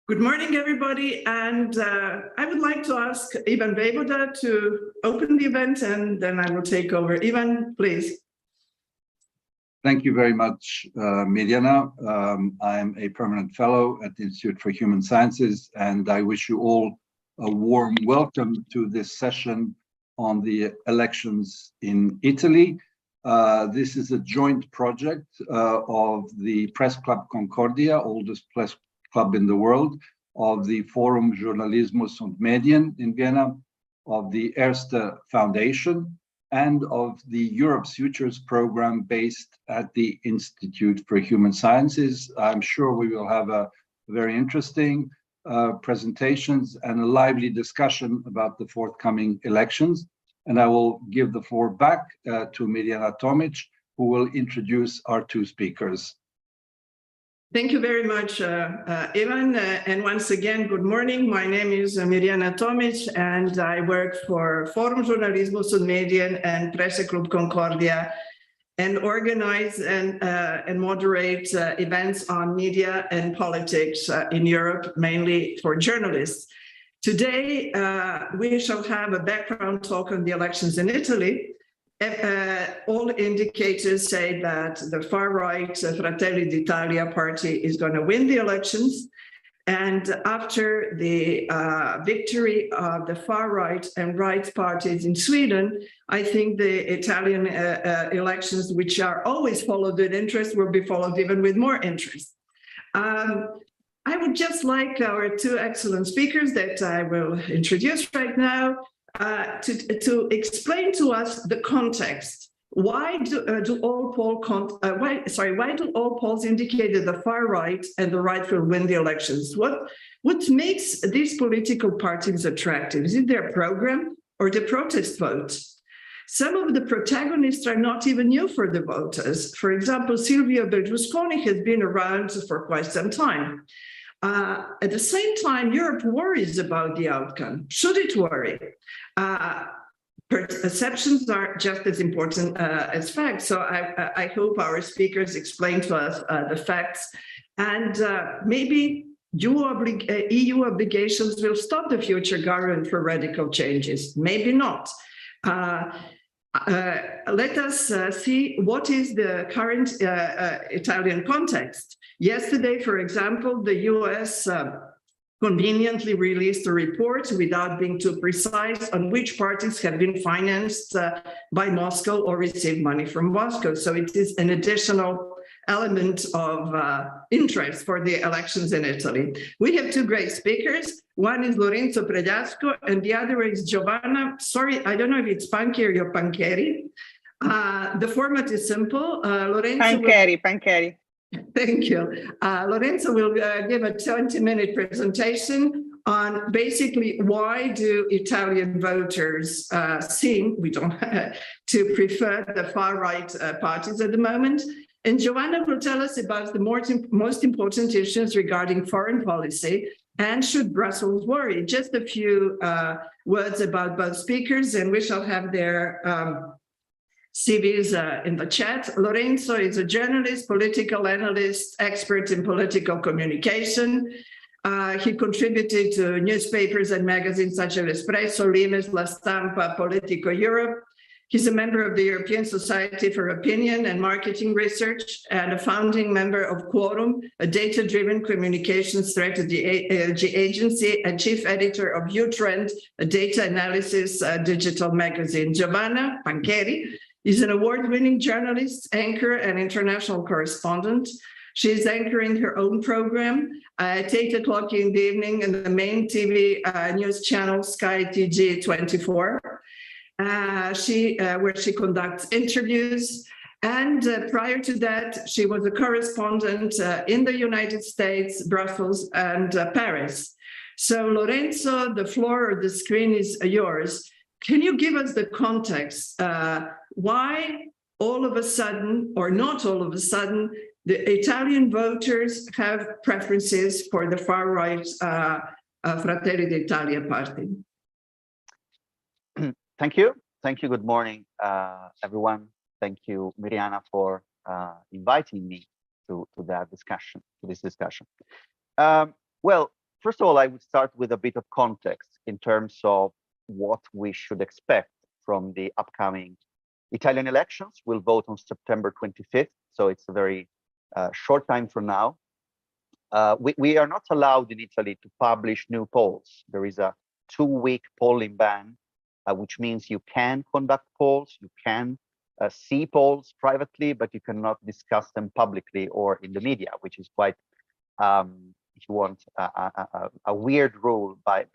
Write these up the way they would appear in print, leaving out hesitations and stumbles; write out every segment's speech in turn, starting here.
Good morning, everybody. And I would like to ask Ivan Vejvoda to open the event, and then I will take over. Ivan, please. Thank you very much, Mirjana. I'm a permanent fellow at the Institute for Human Sciences, and I wish you all a warm welcome to this session on the elections in Italy. This is a joint project of the Press Club Concordia, oldest press club in the world, of the Forum Journalismus und Medien in Vienna, of the Erste Foundation, and of the Europe's Futures program based at the Institute for Human Sciences. I'm sure we will have a very interesting presentations and a lively discussion about the forthcoming elections. And I will give the floor back to Mirjana Tomic, who will introduce our two speakers. Thank you very much, Ivan. And once again, good morning. My name is Mirjana Tomic, and I work for Forum Journalismus und Medien and Presse Club Concordia, and organize and moderate events on media and politics in Europe, mainly for journalists. Today, we shall have a background talk on the elections in Italy. All indicators say that the far-right Fratelli d'Italia party is going to win the elections. And after the victory of the far-right and right parties in Sweden, I think the Italian elections, which are always followed with interest, will be followed even with more interest. I would just like our two excellent speakers that I will introduce right now to explain to us the context. Why do all polls indicate that the far right and the right will win the elections? What makes these political parties attractive? Is it their program or the protest vote? Some of the protagonists are not even new for the voters. For example, Silvio Berlusconi has been around for quite some time. At the same time, Europe worries about the outcome. Should it worry? Perceptions are just as important as facts. So I hope our speakers explain to us the facts, and maybe EU obligations will stop the future government for radical changes. Maybe not. Let us see what is the current Italian context. Yesterday, for example, the US conveniently released a report without being too precise on which parties have been financed by Moscow or received money from Moscow. So it is an additional element of interest for the elections in Italy. We have two great speakers. One is Lorenzo Pregliasco, and the other is Giovanna. Sorry, I don't know if it's Pancheri or Pancheri. The format is simple. Lorenzo Pancheri. Thank you. Lorenzo will give a 20-minute presentation on basically why do Italian voters seem to prefer the far-right parties at the moment. And Giovanna will tell us about the most important issues regarding foreign policy and should Brussels worry. Just a few words about both speakers, and we shall have their CVs in the chat. Lorenzo is a journalist, political analyst, expert in political communication. He contributed to newspapers and magazines such as Espresso, Limes, La Stampa, Politico Europe. He's a member of the European Society for Opinion and Marketing Research and a founding member of Quorum, a data-driven communication strategy agency, and chief editor of YouTrend, a data analysis digital magazine. Giovanna Pancheri is an award-winning journalist, anchor, and international correspondent. She is anchoring her own program at 8 o'clock in the evening in the main TV news channel, Sky TG24. Where she conducts interviews. And prior to that, she was a correspondent in the United States, Brussels, and Paris. So Lorenzo, the floor or the screen is yours. Can you give us the context? Why all of a sudden, or not all of a sudden, the Italian voters have preferences for the far-right Fratelli d'Italia party? Thank you. Good morning, everyone. Thank you, Mirjana, for inviting me to this discussion. Well, first of all, I would start with a bit of context in terms of what we should expect from the upcoming Italian elections. We'll vote on September 25th, so it's a very short time from now. We are not allowed in Italy to publish new polls. There is a 2-week polling ban, which means you can conduct polls, you can see polls privately, but you cannot discuss them publicly or in the media, which is quite, if you want, a weird rule by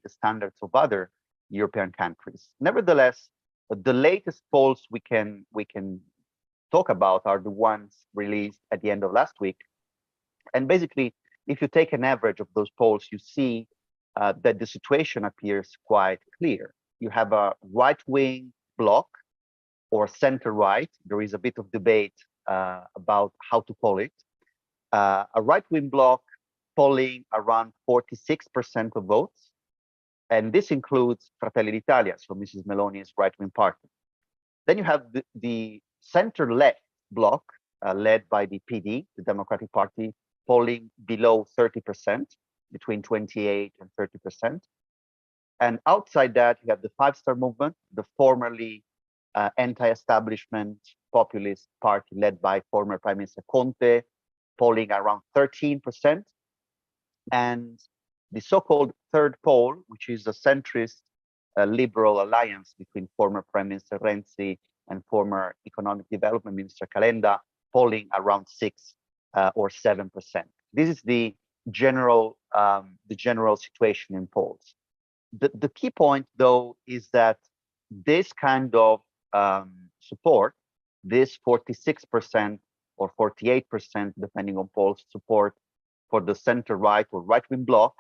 the standards of other European countries. Nevertheless, the latest polls we can talk about are the ones released at the end of last week. And basically, if you take an average of those polls, you see that the situation appears quite clear. You have a right-wing bloc or center-right. There is a bit of debate about how to call it. A right-wing bloc polling around 46% of votes. And this includes Fratelli d'Italia, so Mrs. Meloni's right-wing party. Then you have the center-left bloc led by the PD, the Democratic Party, polling below 30%, between 28 and 30%. And outside that, you have the Five Star Movement, the formerly anti-establishment populist party led by former Prime Minister Conte, polling around 13%. And the so-called third pole, which is a centrist liberal alliance between former Prime Minister Renzi and former Economic Development Minister Calenda, polling around 6 or 7%. This is the general situation in polls. The key point, though, is that this kind of support, this 46% or 48%, depending on polls, support for the center-right or right-wing bloc,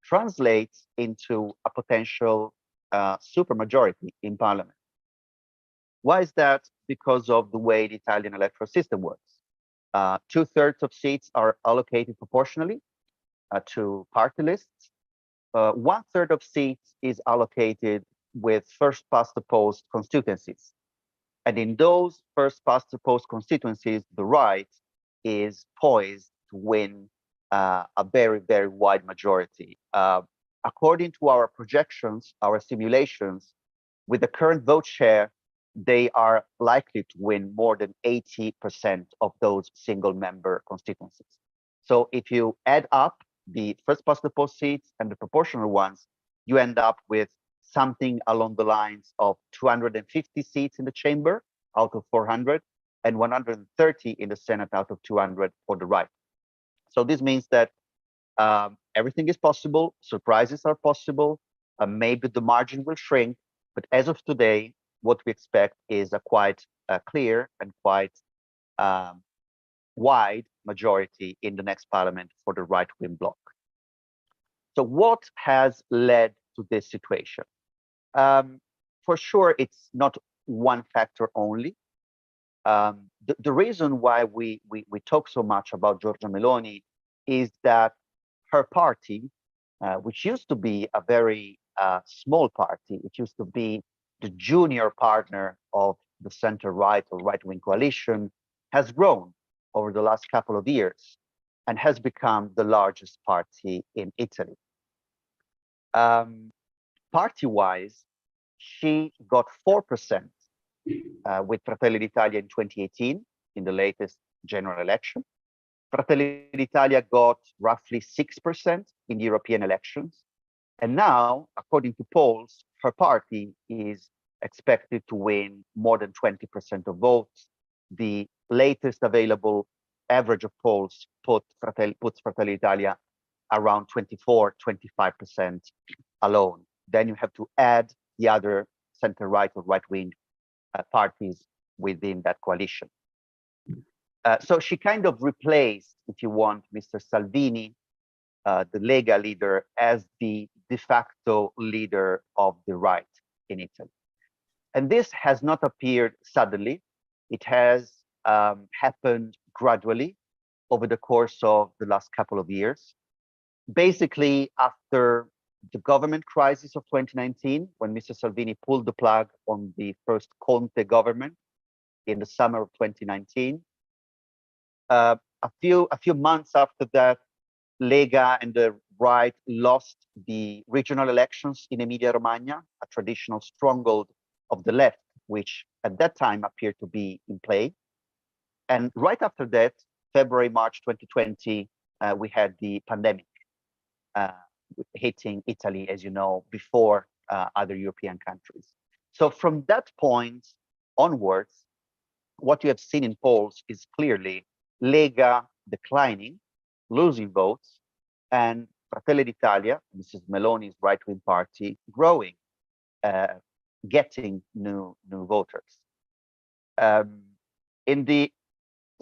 translates into a potential supermajority in parliament. Why is that? Because of the way the Italian electoral system works. 2/3 of seats are allocated proportionally to party lists. 1/3 of seats is allocated with first-past-the-post constituencies. And in those first-past-the-post constituencies, the right is poised to win a very, very wide majority. According to our projections, our simulations, with the current vote share, they are likely to win more than 80% of those single-member constituencies. So if you add up the first-past-the-post seats and the proportional ones, you end up with something along the lines of 250 seats in the chamber out of 400 and 130 in the Senate out of 200 for the right. So this means that everything is possible, surprises are possible, maybe the margin will shrink, but as of today, what we expect is a quite clear and quite wide majority in the next parliament for the right-wing bloc. So what has led to this situation? For sure, it's not one factor only. The reason why we talk so much about Giorgia Meloni is that her party, which used to be a very small party, it used to be the junior partner of the center-right or right-wing coalition, has grown over the last couple of years and has become the largest party in Italy. Party-wise, she got 4% with Fratelli d'Italia in 2018 in the latest general election. Fratelli d'Italia got roughly 6% in the European elections. And now, according to polls, her party is expected to win more than 20% of votes. The latest available average of polls puts Fratelli d'Italia around 24, 25% alone. Then you have to add the other center-right or right-wing parties within that coalition. So she kind of replaced, if you want, Mr. Salvini, the Lega leader, as the de facto leader of the right in Italy. And this has not appeared suddenly. It has happened gradually over the course of the last couple of years. Basically, after the government crisis of 2019, when Mr. Salvini pulled the plug on the first Conte government in the summer of 2019, a few months after that, Lega and the right lost the regional elections in Emilia-Romagna, a traditional stronghold of the left, which at that time appeared to be in play. And right after that, February, March 2020, we had the pandemic hitting Italy, as you know, before other European countries. So from that point onwards, what you have seen in polls is clearly Lega declining, losing votes, and Fratelli d'Italia, Mrs. Meloni's right-wing party, growing, getting new voters. In the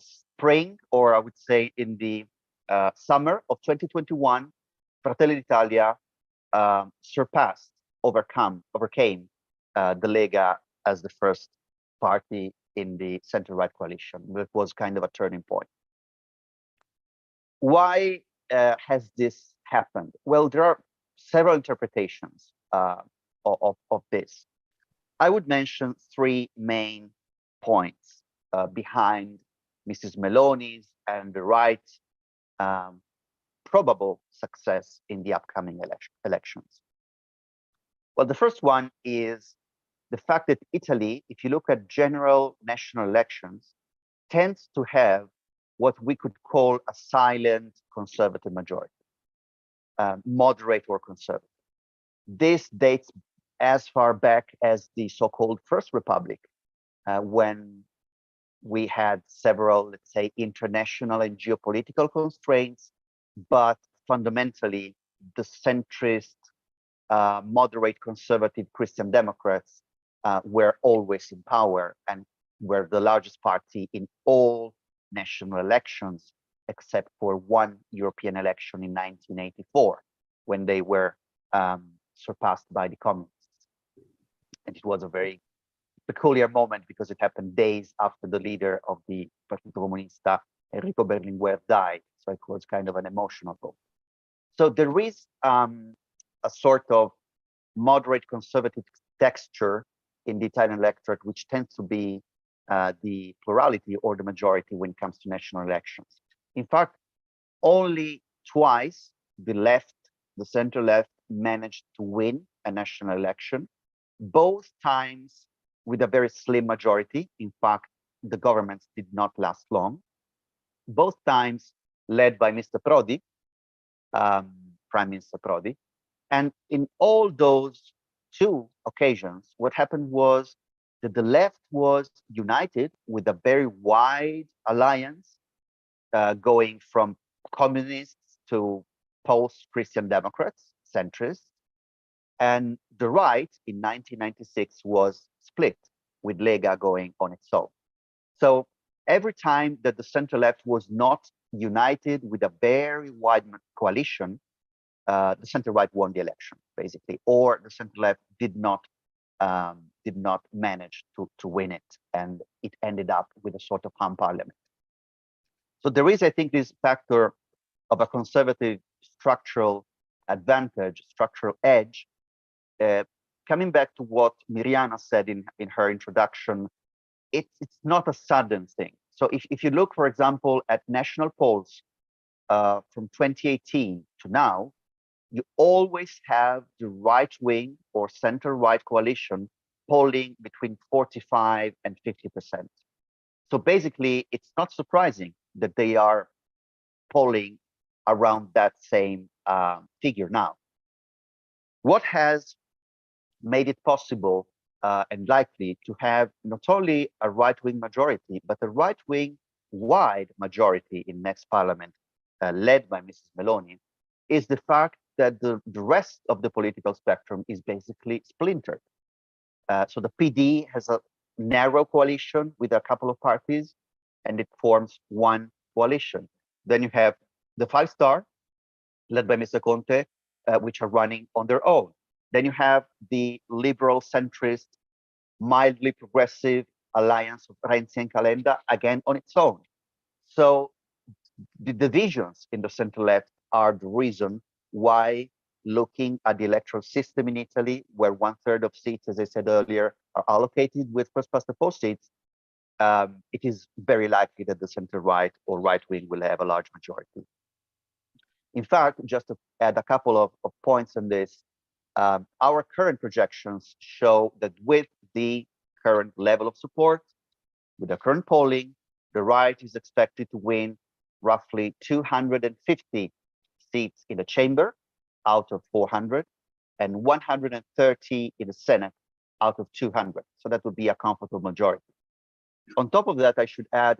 spring, or I would say in the summer of 2021, Fratelli d'Italia overcame the Lega as the first party in the center-right coalition. That was kind of a turning point. Why has this happened? Well, there are several interpretations of this. I would mention three main points behind Mrs. Meloni's and the right probable success in the upcoming elections. Well, the first one is the fact that Italy, if you look at general national elections, tends to have what we could call a silent conservative majority, moderate or conservative. This dates as far back as the so-called First Republic, when we had several, let's say, international and geopolitical constraints, but fundamentally the centrist, moderate conservative Christian Democrats were always in power and were the largest party in all national elections, except for one European election in 1984, when they were surpassed by the communists. And it was a very peculiar moment because it happened days after the leader of the Partito Comunista, Enrico Berlinguer, died. So it was kind of an emotional vote. So there is a sort of moderate conservative texture in the Italian electorate, which tends to be the plurality or the majority when it comes to national elections. In fact, only twice the center left managed to win a national election, both times with a very slim majority. In fact, the governments did not last long. Both times led by Mr. Prodi, Prime Minister Prodi. And in all those two occasions, what happened was that the left was united with a very wide alliance, going from communists to post-Christian Democrats, centrists. And the right in 1996 was split, with Lega going on its own. So every time that the center-left was not united with a very wide coalition, the center-right won the election, basically, or the center-left did not manage to win it, and it ended up with a sort of hung parliament. So there is, I think, this factor of a conservative structural advantage, structural edge. Coming back to what Miriana said in her introduction, it's not a sudden thing. So if you look, for example, at national polls from 2018 to now, you always have the right wing or center right coalition polling between 45 and 50%. So basically, it's not surprising that they are polling around that same figure now. What has made it possible and likely to have not only a right-wing majority, but a right-wing wide majority in next parliament led by Mrs. Meloni is the fact that the rest of the political spectrum is basically splintered. So the PD has a narrow coalition with a couple of parties, and it forms one coalition. Then you have the Five Star, led by Mr. Conte, which are running on their own. Then you have the liberal centrist, mildly progressive alliance of Renzi and Calenda, again on its own. So the divisions in the center-left are the reason why, looking at the electoral system in Italy, where 1/3 of seats, as I said earlier, are allocated with first-past-the-post seats, it is very likely that the center-right or right-wing will have a large majority. In fact, just to add a couple of points on this, our current projections show that with the current level of support, with the current polling, the right is expected to win roughly 250 seats in the chamber out of 400 and 130 in the Senate out of 200. So that would be a comfortable majority. On top of that, I should add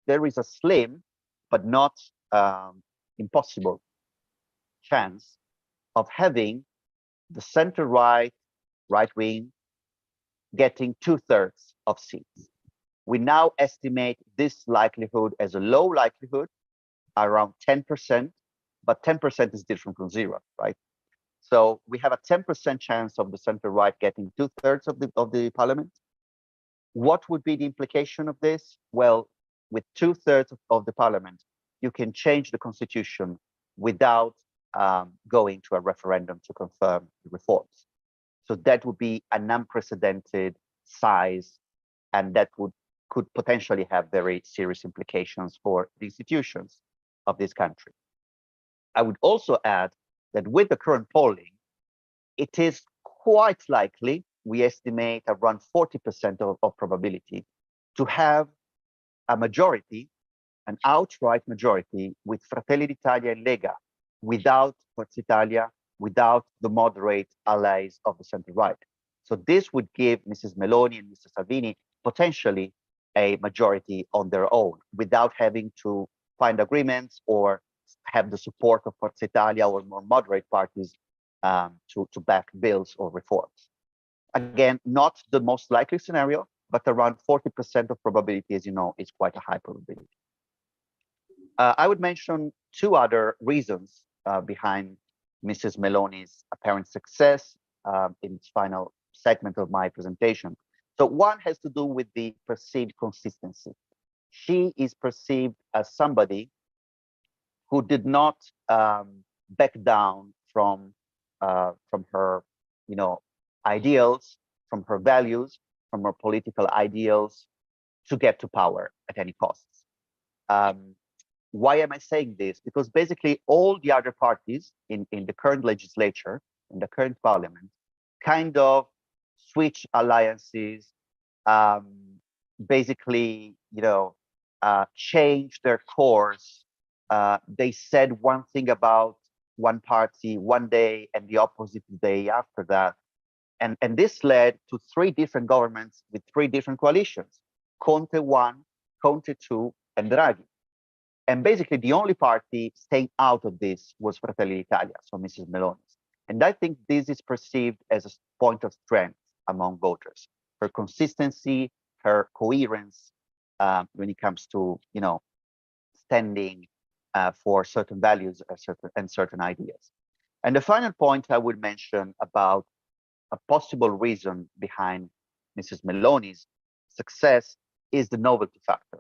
there is a slim but not impossible chance of having the center-right, right-wing getting 2/3 of seats. We now estimate this likelihood as a low likelihood, around 10%, but 10% is different from zero, right? So we have a 10% chance of the center-right getting 2/3 of the parliament. What would be the implication of this? Well, with 2/3 of the parliament, you can change the constitution without going to a referendum to confirm the reforms. So that would be an unprecedented size, and that could potentially have very serious implications for the institutions of this country. I would also add that with the current polling, it is quite likely, we estimate around 40% of probability, to have a majority, an outright majority with Fratelli d'Italia and Lega, without Forza Italia, without the moderate allies of the center-right. So this would give Mrs. Meloni and Mr. Salvini potentially a majority on their own, without having to find agreements or have the support of Forza Italia or more moderate parties to back bills or reforms. Again, not the most likely scenario, but around 40% of probability, as you know, is quite a high probability. I would mention two other reasons behind Mrs. Meloni's apparent success in its final segment of my presentation. So one has to do with the perceived consistency. She is perceived as somebody who did not back down from her, ideals, from her values, from her political ideals to get to power at any costs. Why am I saying this? Because basically all the other parties in the current legislature, in the current parliament, kind of switch alliances, basically, change their course. They said one thing about one party one day and the opposite the day after that. And this led to 3 different governments with 3 different coalitions: Conte 1, Conte 2, and Draghi. And basically the only party staying out of this was Fratelli d'Italia, so Mrs. Meloni's. And I think this is perceived as a point of strength among voters. Her consistency, her coherence when it comes to, standing for certain values and certain ideas. And the final point I would mention about a possible reason behind Mrs. Meloni's success is the novelty factor.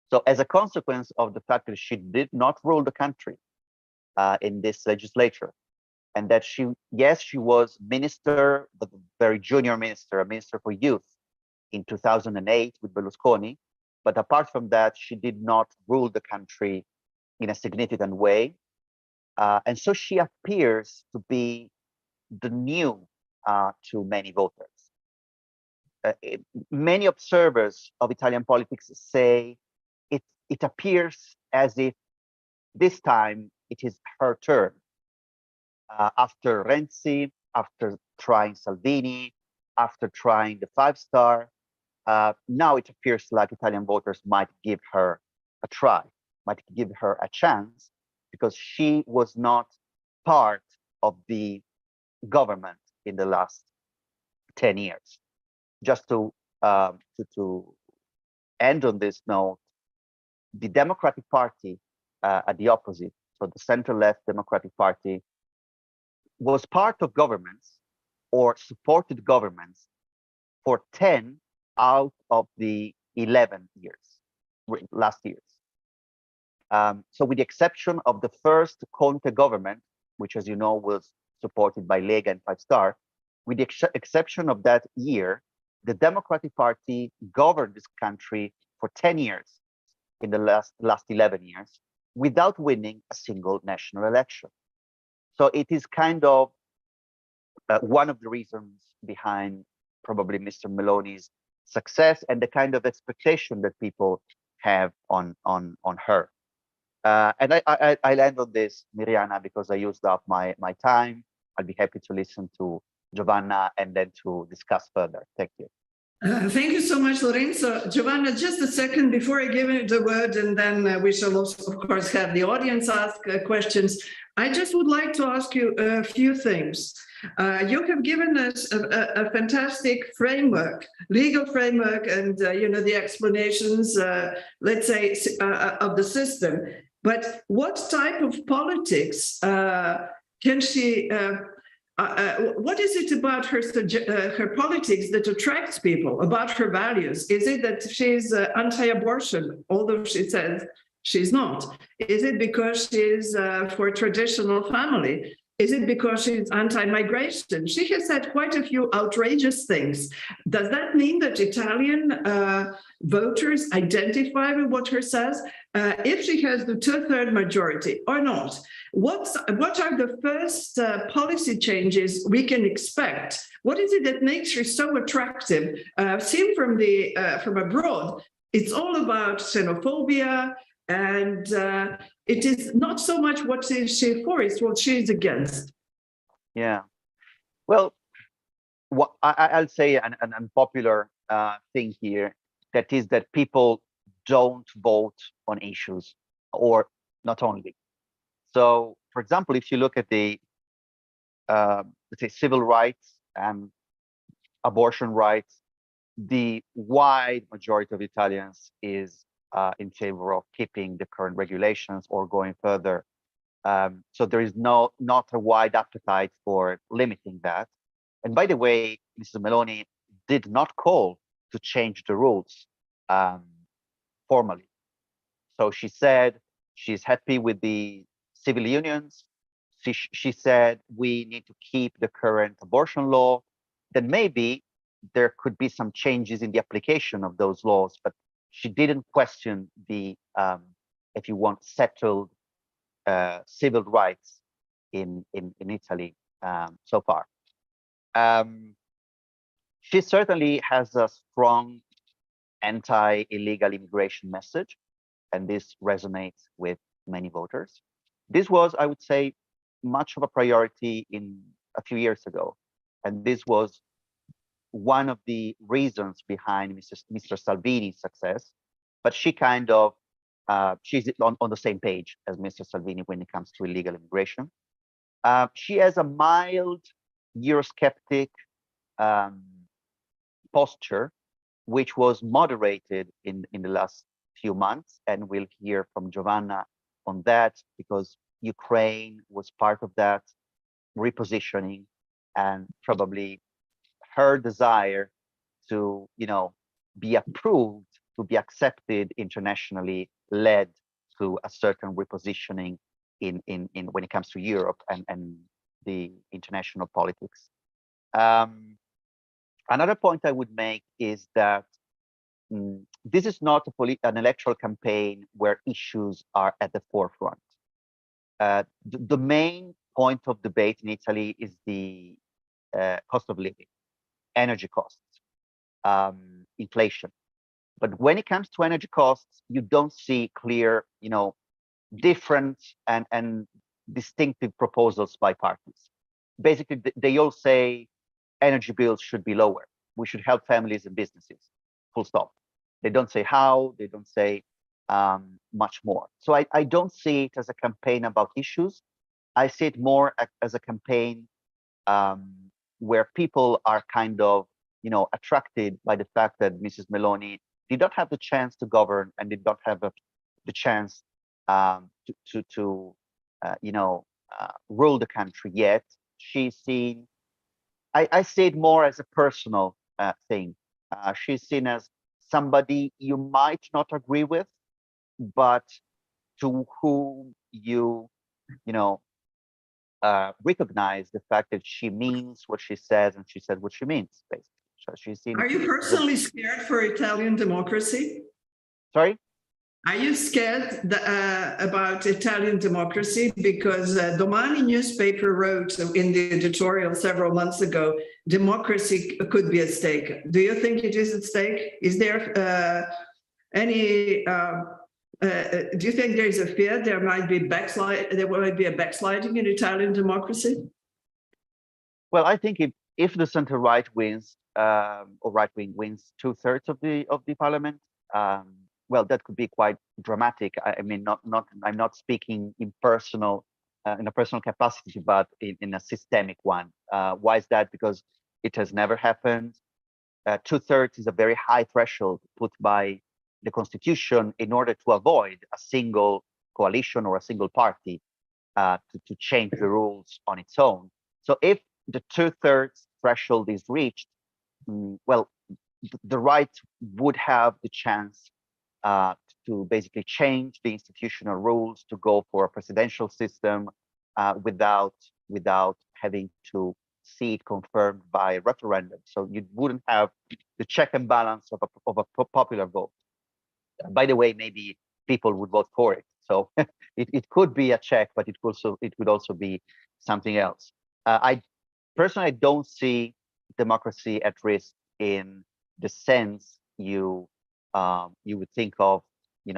So as a consequence of the fact that she did not rule the country in this legislature, and that she was minister, but a very junior minister, a minister for youth in 2008 with Berlusconi. But apart from that, she did not rule the country in a significant way. And so she appears to be the new to many voters. Many observers of Italian politics say it appears as if this time it is her turn. After Renzi, after trying Salvini, after trying the 5-star, now it appears like Italian voters might give her a try, might give her a chance, because she was not part of the government in the last 10 years. Just to end on this note, the Democratic Party at the opposite, so the center-left Democratic Party, was part of governments or supported governments for 10 out of the 11 last years. So with the exception of the first Conte government, which, as you know, was supported by Lega and 5-star, with the exception of that year, the Democratic Party governed this country for 10 years in the last 11 years, without winning a single national election. So it is kind of one of the reasons behind probably Mr. Meloni's success and the kind of expectation that people have on her. And I'll end on this, Miriana, because I used up my time. I'll be happy to listen to Giovanna and then to discuss further. Thank you. Thank you so much, Lorenzo. Giovanna, just a second before I give it the word, and then we shall also, of course, have the audience ask questions. I just would like to ask you a few things. You have given us a fantastic framework, legal framework, and the explanations, let's say, of the system. But what type of politics can she? What is it about her politics that attracts people, about her values? Is it that she's anti-abortion, although she says she's not? Is it because she's for traditional family? Is it because she's anti-migration? She has said quite a few outrageous things. Does that mean that Italian voters identify with what her says? If she has the 2/3 majority or not? What are the first policy changes we can expect? What is it that makes her so attractive? Seen from abroad, it's all about xenophobia, and it is not so much what is she for, it's what she's against. Yeah, well, what I'll say an unpopular thing here, that is that people don't vote on issues, or not only. So, for example, if you look at the, let's say, civil rights and abortion rights, the wide majority of Italians is in favor of keeping the current regulations or going further. So there is not a wide appetite for limiting that. And by the way, Mrs. Meloni did not call to change the rules formally. So she said she's happy with the civil unions. She said we need to keep the current abortion law. Then maybe there could be some changes in the application of those laws, but she didn't question the, if you want, settled civil rights in Italy so far. She certainly has a strong anti-illegal immigration message, and this resonates with many voters. This was, I would say, much of a priority a few years ago, and this was one of the reasons behind Mr. Salvini's success. But she kind of, she's on the same page as Mr. Salvini when it comes to illegal immigration. She has a mild Eurosceptic posture, which was moderated in the last few months, and we'll hear from Giovanna on that, because Ukraine was part of that repositioning, and probably her desire to, be approved, to be accepted internationally, led to a certain repositioning in when it comes to Europe and the international politics. Another point I would make is that this is not an electoral campaign where issues are at the forefront. The main point of debate in Italy is the cost of living, energy costs, inflation. But when it comes to energy costs, you don't see clear, different and distinctive proposals by parties. Basically, they all say energy bills should be lower. We should help families and businesses, full stop. They don't say how, they don't say much more. So I don't see it as a campaign about issues. I see it more as a campaign where people are kind of, attracted by the fact that Mrs. Meloni did not have the chance to govern and did not have the chance to rule the country yet. She's seen, I see it more as a personal thing. She's seen as somebody you might not agree with, but to whom you recognize the fact that she means what she says and she said what she means, basically. So she's seen. Are you personally scared for Italian democracy? Sorry? Are you scared about Italian democracy? Because Domani newspaper wrote in the editorial several months ago, democracy could be at stake. Do you think it is at stake? Is there do you think there is a fear there might be a backsliding in Italian democracy? Well, I think if the center right wins or right wing wins 2/3 of the parliament, well, that could be quite dramatic. I mean, I'm not speaking in a personal capacity, but in a systemic one. Why is that? Because it has never happened. 2/3 is a very high threshold put by the constitution in order to avoid a single coalition or a single party to change the rules on its own. So if the 2/3 threshold is reached, well, the right would have the chance to basically change the institutional rules to go for a presidential system without having to see it confirmed by referendum. So you wouldn't have the check and balance of a popular vote. By the way, maybe people would vote for it. So it could be a check, but it could also be something else. I personally don't see democracy at risk in the sense you would think of, in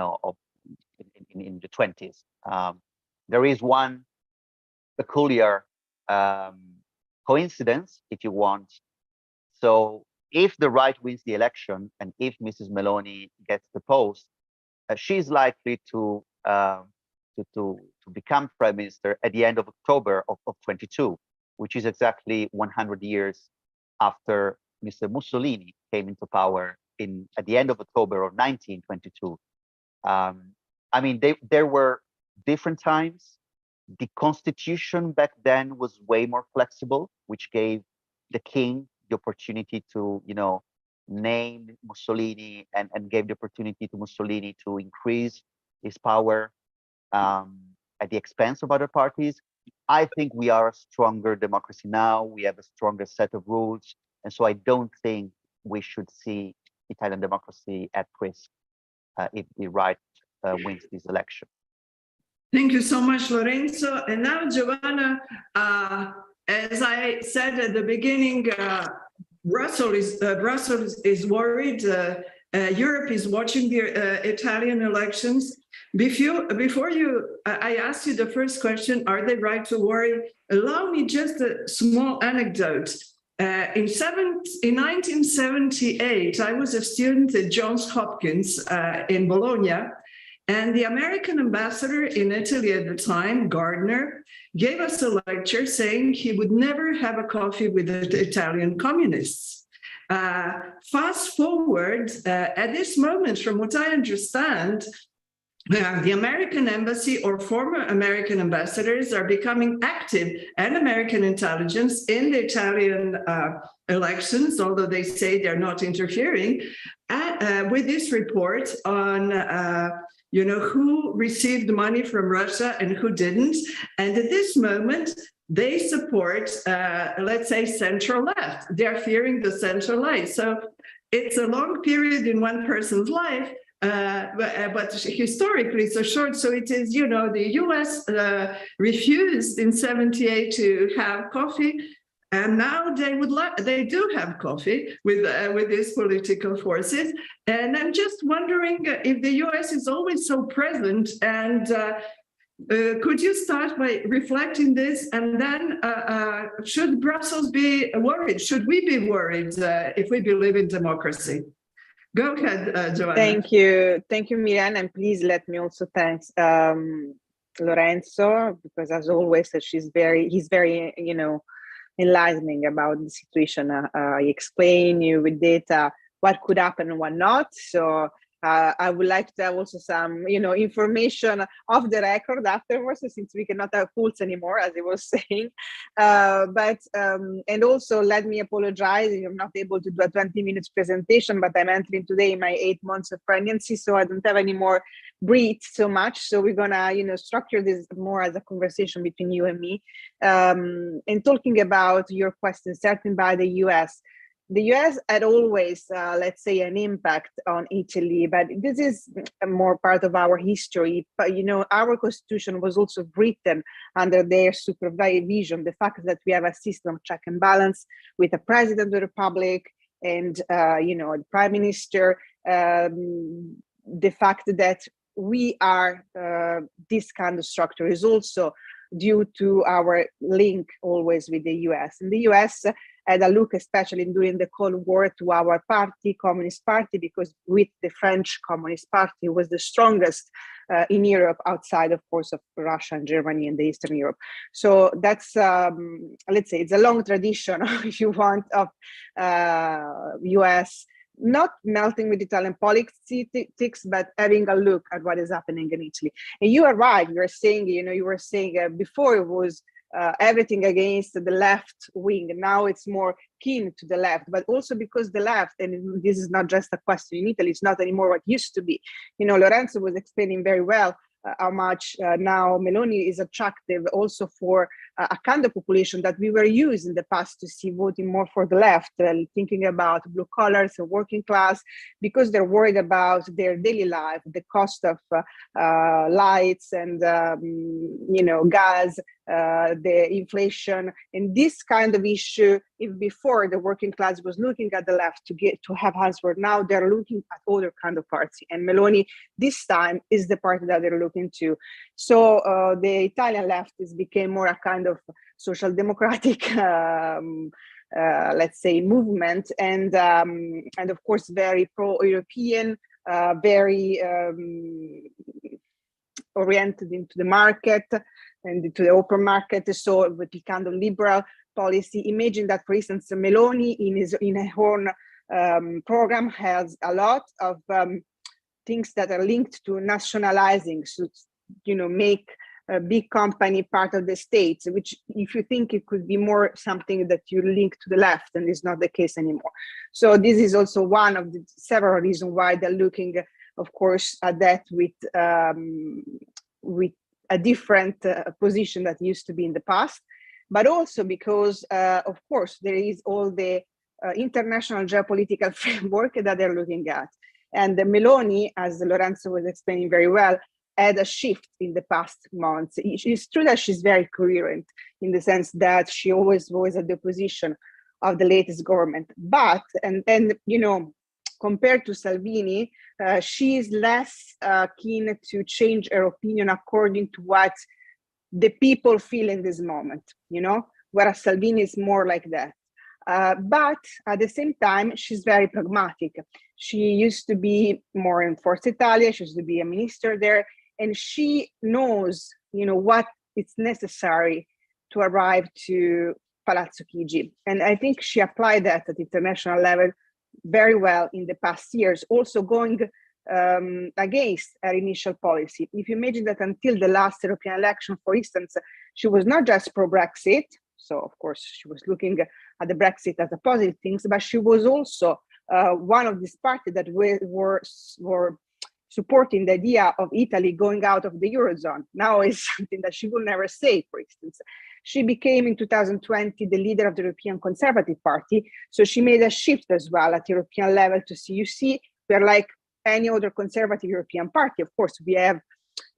the 20s. There is one peculiar coincidence, if you want. So if the right wins the election and if Mrs. Meloni gets the post, she's likely to become prime minister at the end of October of 22, which is exactly 100 years after Mr. Mussolini came into power at the end of October of 1922. I mean, there were different times. The constitution back then was way more flexible, which gave the king the opportunity to, name Mussolini and gave the opportunity to Mussolini to increase his power at the expense of other parties. I think we are a stronger democracy now. We have a stronger set of rules. And so I don't think we should see Italian democracy at risk if the right wins this election. Thank you so much, Lorenzo. And now, Giovanna, as I said at the beginning, Brussels is worried. Europe is watching the Italian elections. Before I ask you the first question, are they right to worry? Allow me just a small anecdote. In 1978, I was a student at Johns Hopkins in Bologna, and the American ambassador in Italy at the time, Gardner, gave us a lecture saying he would never have a coffee with the Italian communists. Fast forward, at this moment, from what I understand, the American embassy or former American ambassadors are becoming active, and American intelligence in the Italian elections, although they say they're not interfering, with this report on who received money from Russia and who didn't. And at this moment, they support, let's say, center left. They're fearing the center left. So it's a long period in one person's life, but historically so short. So it is, the US refused in 78 to have coffee, and now they do have coffee with these political forces. And I'm just wondering if the US is always so present, and could you start by reflecting this, and then should Brussels be worried? Should we be worried if we believe in democracy? Go ahead, Giovanna. Thank you, Miriam, and please let me also thank Lorenzo, because as always, he's very, enlightening about the situation. He explained you with data what could happen and what not. So I would like to have also some, information off the record afterwards, since we cannot have fools anymore, as he was saying. And also let me apologize if I'm not able to do a 20 minutes presentation, but I'm entering today my 8 months of pregnancy, so I don't have any more breathe so much. So we're gonna, structure this more as a conversation between you and me. And talking about your question, starting by the US, the US had always, let's say, an impact on Italy, but this is more part of our history. But, our constitution was also written under their supervision. The fact that we have a system of check and balance with a president of the republic and, the prime minister, the fact that we are this kind of structure is also due to our link always with the US. And the US had a look, especially during the Cold War, to our party, Communist Party, because with the French Communist Party was the strongest in Europe, outside, of course, of Russia and Germany and the Eastern Europe. So that's, let's say, it's a long tradition, if you want, of US not melting with Italian politics, but having a look at what is happening in Italy. And you are right. You were saying before it was everything against the left wing. Now it's more keen to the left, but also because the left, and this is not just a question in Italy, it's not anymore what used to be. Lorenzo was explaining very well how much now Meloni is attractive also for a kind of population that we were used in the past to see voting more for the left, thinking about blue collars and working class, because they're worried about their daily life, the cost of lights and gas, the inflation, and this kind of issue. If before the working class was looking at the left to have answer, now they're looking at other kind of party, and Meloni this time is the party that they're looking to. So the Italian leftists became more a kind of social democratic let's say movement, and of course very pro-European, very oriented into the market and into the open market. So with the kind of liberal policy, imagine that, for instance, Meloni in her own program has a lot of things that are linked to nationalizing, so make a big company part of the state, which if you think it could be more something that you link to the left, and it's not the case anymore. So this is also one of the several reasons why they're looking, of course, at that with a different position that used to be in the past, but also because, of course, there is all the international geopolitical framework that they're looking at. And the Meloni, as Lorenzo was explaining very well, had a shift in the past months. It's true that she's very coherent in the sense that she always was at the opposition of the latest government. But, and compared to Salvini, she is less keen to change her opinion according to what the people feel in this moment, whereas Salvini is more like that. But at the same time, she's very pragmatic. She used to be more in Forza Italia, she used to be a minister there, and she knows, what is necessary to arrive to Palazzo Chigi. And I think she applied that at the international level very well in the past years, also going against her initial policy. If you imagine that until the last European election, for instance, she was not just pro-Brexit, so of course she was looking at the Brexit as a positive thing, but she was also one of these parties that were supporting the idea of Italy going out of the Eurozone. Now is something that she will never say, for instance. She became in 2020 the leader of the European Conservative Party. So she made a shift as well at European level to see, we're like any other conservative European party. Of course, we have,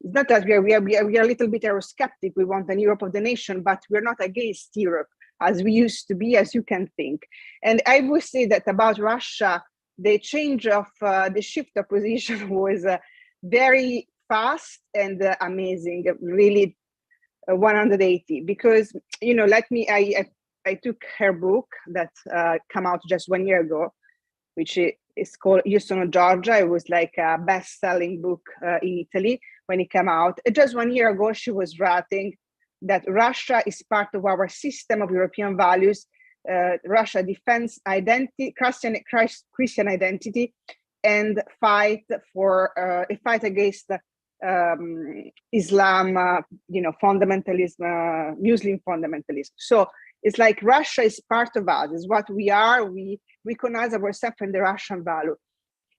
it's not that we are a little bit Eurosceptic. We want an Europe of the nation, but we're not against Europe as we used to be, as you can think. And I would say that about Russia, the change of the shift of position was very fast and amazing, really 180. Because, I took her book that came out just 1 year ago, which is called Io sono Giorgia. It was like a best-selling book in Italy when it came out. Just 1 year ago, she was writing that Russia is part of our system of European values. Russia defends identity, Christian identity, and fight for a fight against Islam, fundamentalism, Muslim fundamentalism. So it's like Russia is part of us, is what we are. We recognize ourselves in the Russian value.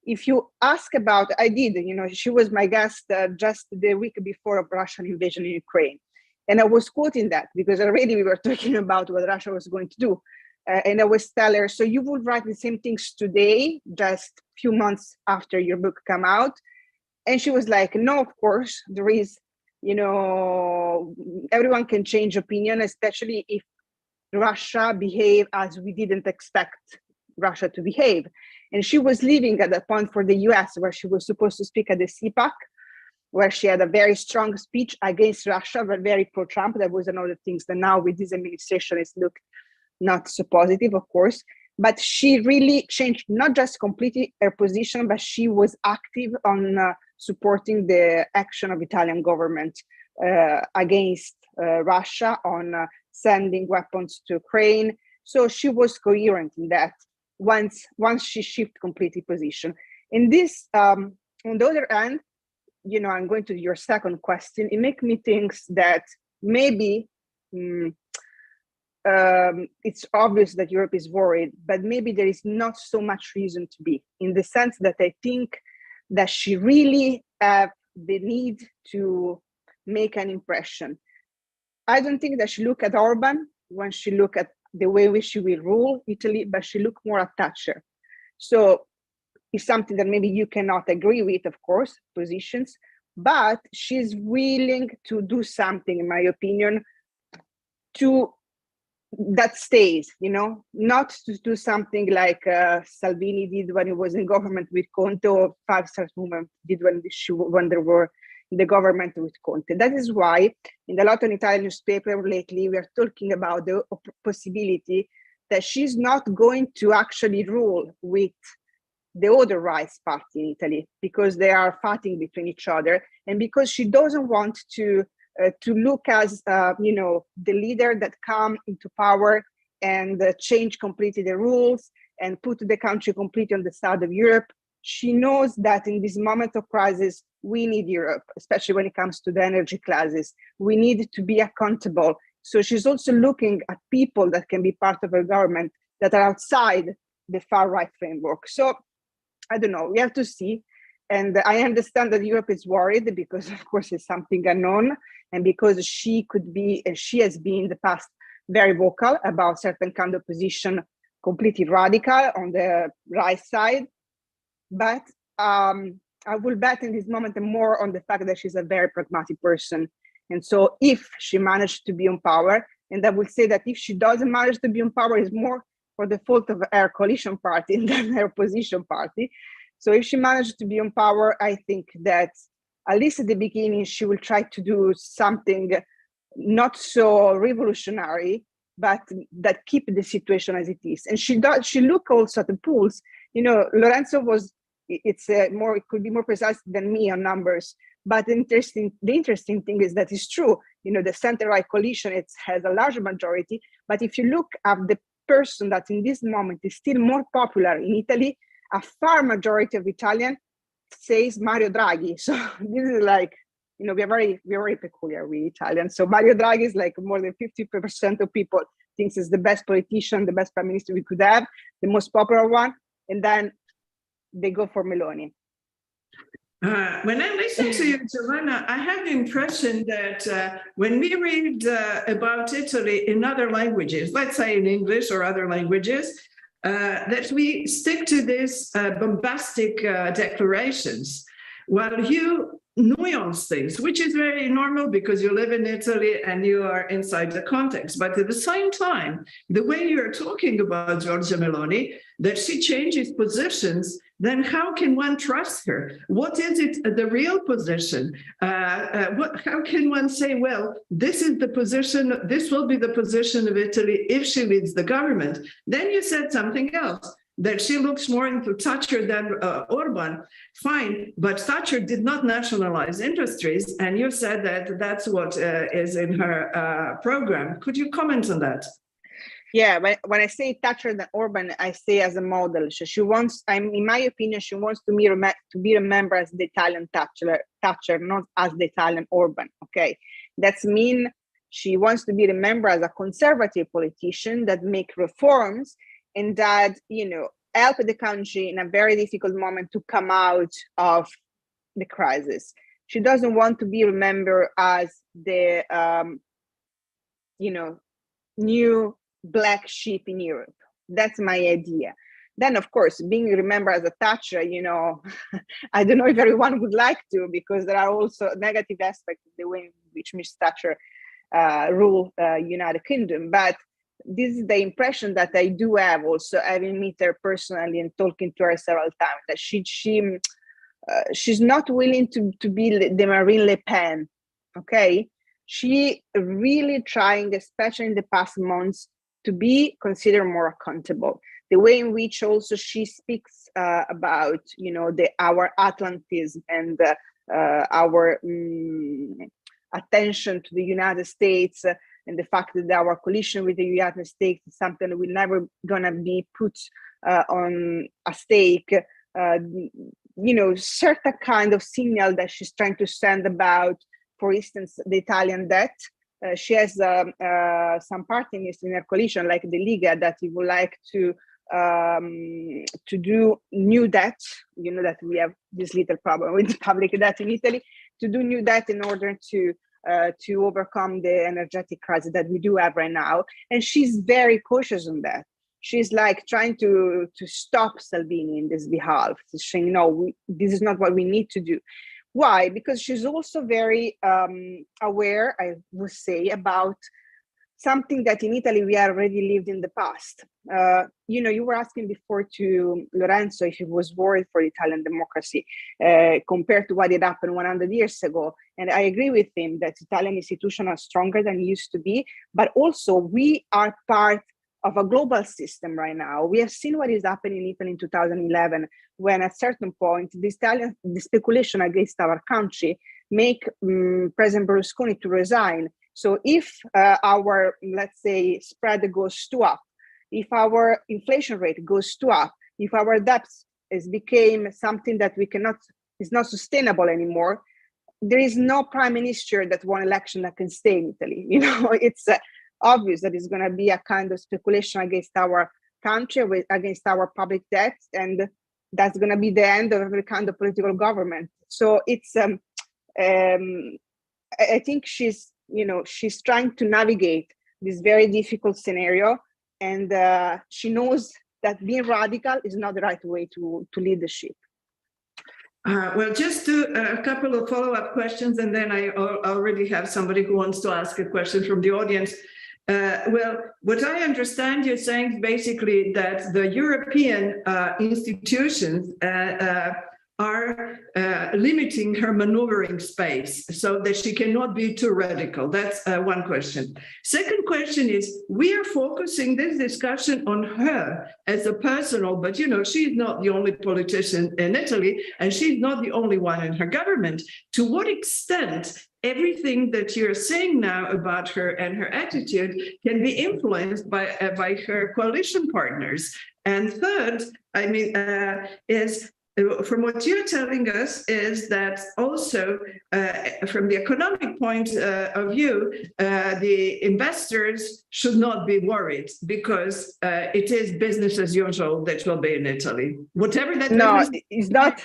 If you ask about, I did, she was my guest just the week before of Russian invasion in Ukraine. And I was quoting that because already we were talking about what Russia was going to do. And I was tell her, so you would write the same things today, just a few months after your book come out? And she was like, no, of course, there is, everyone can change opinion, especially if Russia behave as we didn't expect Russia to behave. And she was leaving at that point for the US, where she was supposed to speak at the CPAC, where she had a very strong speech against Russia, but very pro-Trump. That was another thing that now with this administration is looked not so positive, of course. But she really changed not just completely her position, but she was active on supporting the action of Italian government against Russia on sending weapons to Ukraine. So she was coherent in that once she shifted completely position. In this, on the other hand, I'm going to your second question. It makes me think that maybe it's obvious that Europe is worried, but maybe there is not so much reason to be, in the sense that I think that she really have the need to make an impression. I don't think that she look at Orban when she look at the way in which she will rule Italy, but she look more at Thatcher. So it's something that maybe you cannot agree with, of course, positions, but she's willing to do something, in my opinion, to that stays, not to do something like Salvini did when he was in government with Conte, or Five Star Movement did when they were in the government with Conte. That is why in a lot of Italian newspaper lately, we are talking about the possibility that she's not going to actually rule with the other rights party in Italy, because they are fighting between each other, and because she doesn't want to look as the leader that come into power and change completely the rules and put the country completely on the side of Europe. She knows that in this moment of crisis, we need Europe, especially when it comes to the energy crisis. We need to be accountable. So she's also looking at people that can be part of her government that are outside the far right framework. So I don't know, we have to see. And I understand that Europe is worried because, of course, it's something unknown, and because she could be, and she has been in the past very vocal about certain kind of position, completely radical on the right side. But I will bet in this moment more on the fact that she's a very pragmatic person. And so if she managed to be on power, and I will say that if she doesn't manage to be on power, it's more for the fault of her coalition party than her opposition party. So if she managed to be on power, I think that at least at the beginning, she will try to do something not so revolutionary, but that keep the situation as it is. And she look also at the polls. Lorenzo was, it could be more precise than me on numbers. But the interesting thing is that it's true. The center-right coalition, it has a large majority. But if you look at the person that in this moment is still more popular in Italy, a far majority of Italian says Mario Draghi. So this is like, we're very peculiar, we Italians. So Mario Draghi is like more than 50% of people thinks is the best politician, the best prime minister we could have, the most popular one. And then they go for Meloni. When I listen to you, Giovanna, I have the impression that when we read about Italy in other languages, let's say in English or other languages, that we stick to these bombastic declarations, while you nuance things, which is very normal because you live in Italy and you are inside the context. But at the same time, the way you're talking about Giorgia Meloni, that she changes positions, then how can one trust her? What is it, the real position? How can one say, well, this is the position, this will be the position of Italy if she leads the government? Then you said something else, that she looks more into Thatcher than Orban. Fine, but Thatcher did not nationalize industries, and you said that that's what is in her program. Could you comment on that? Yeah, when I say Thatcher and Orban, I say as a model. She wants, in my opinion, she wants to be remembered as the Italian Thatcher, not as the Italian Orban. Okay, that's mean she wants to be remembered as a conservative politician that make reforms and that help the country in a very difficult moment to come out of the crisis. She doesn't want to be remembered as the new black sheep in Europe. That's my idea. Then, of course, being remembered as a Thatcher, I don't know if everyone would like to, because there are also negative aspects of the way in which Ms. Thatcher ruled United Kingdom. But this is the impression that I do have, also having met her personally and talking to her several times, that she's not willing to be the Marine Le Pen. Okay, she really trying, especially in the past months, to be considered more accountable. The way in which also she speaks about, our Atlantism and our attention to the United States, and the fact that our coalition with the United States is something that will never gonna be put on a stake. Certain kind of signal that she's trying to send about, for instance, the Italian debt. She has some partners in her coalition, like the Liga, that he would like to do new debt. You know that we have this little problem with the public debt in Italy, to do new debt in order to overcome the energetic crisis that we do have right now. And she's very cautious on that. She's like trying to stop Salvini in this behalf. She's saying, no, this is not what we need to do. Why? Because she's also very aware, I would say, about something that in Italy we already lived in the past. You were asking before to Lorenzo if he was worried for Italian democracy compared to what had happened 100 years ago. And I agree with him that Italian institutions are stronger than used to be, but also we are part of a global system right now. We have seen what is happening in Italy in 2011, when at a certain point, the speculation against our country make President Berlusconi to resign. So if our, let's say, spread goes to up, if our inflation rate goes to up, if our debt became something that is not sustainable anymore, there is no prime minister that won election that can stay in Italy. It's obvious that it's going to be a kind of speculation against our country, against our public debt, and that's going to be the end of every kind of political government. So it's, I think she's trying to navigate this very difficult scenario, and she knows that being radical is not the right way to lead the ship. Well, just a couple of follow-up questions, and then I already have somebody who wants to ask a question from the audience. Well, what I understand you're saying is basically that the European institutions are limiting her maneuvering space so that she cannot be too radical. That's one question. Second question is, we are focusing this discussion on her as a personal, but she's not the only politician in Italy, and she's not the only one in her government. To what extent everything that you're saying now about her and her attitude can be influenced by her coalition partners? And third, is from what you're telling us is that also from the economic point of view, the investors should not be worried because it is business as usual that will be in Italy. Whatever that it's not.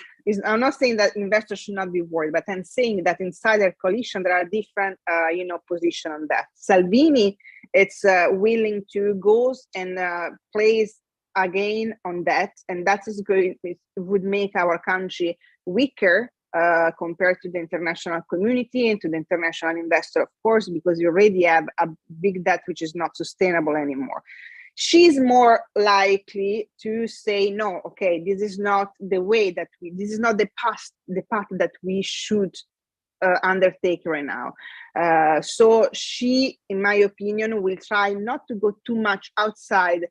I'm not saying that investors should not be worried, but I'm saying that inside their coalition there are different, positions on that. Salvini, it's willing to go and place again on that, and that is going. It would make our country weaker compared to the international community and to the international investor, of course, because you already have a big debt which is not sustainable anymore. She's more likely to say, no, okay, this is not the way that this is not the path that we should undertake right now. So she, in my opinion, will try not to go too much outside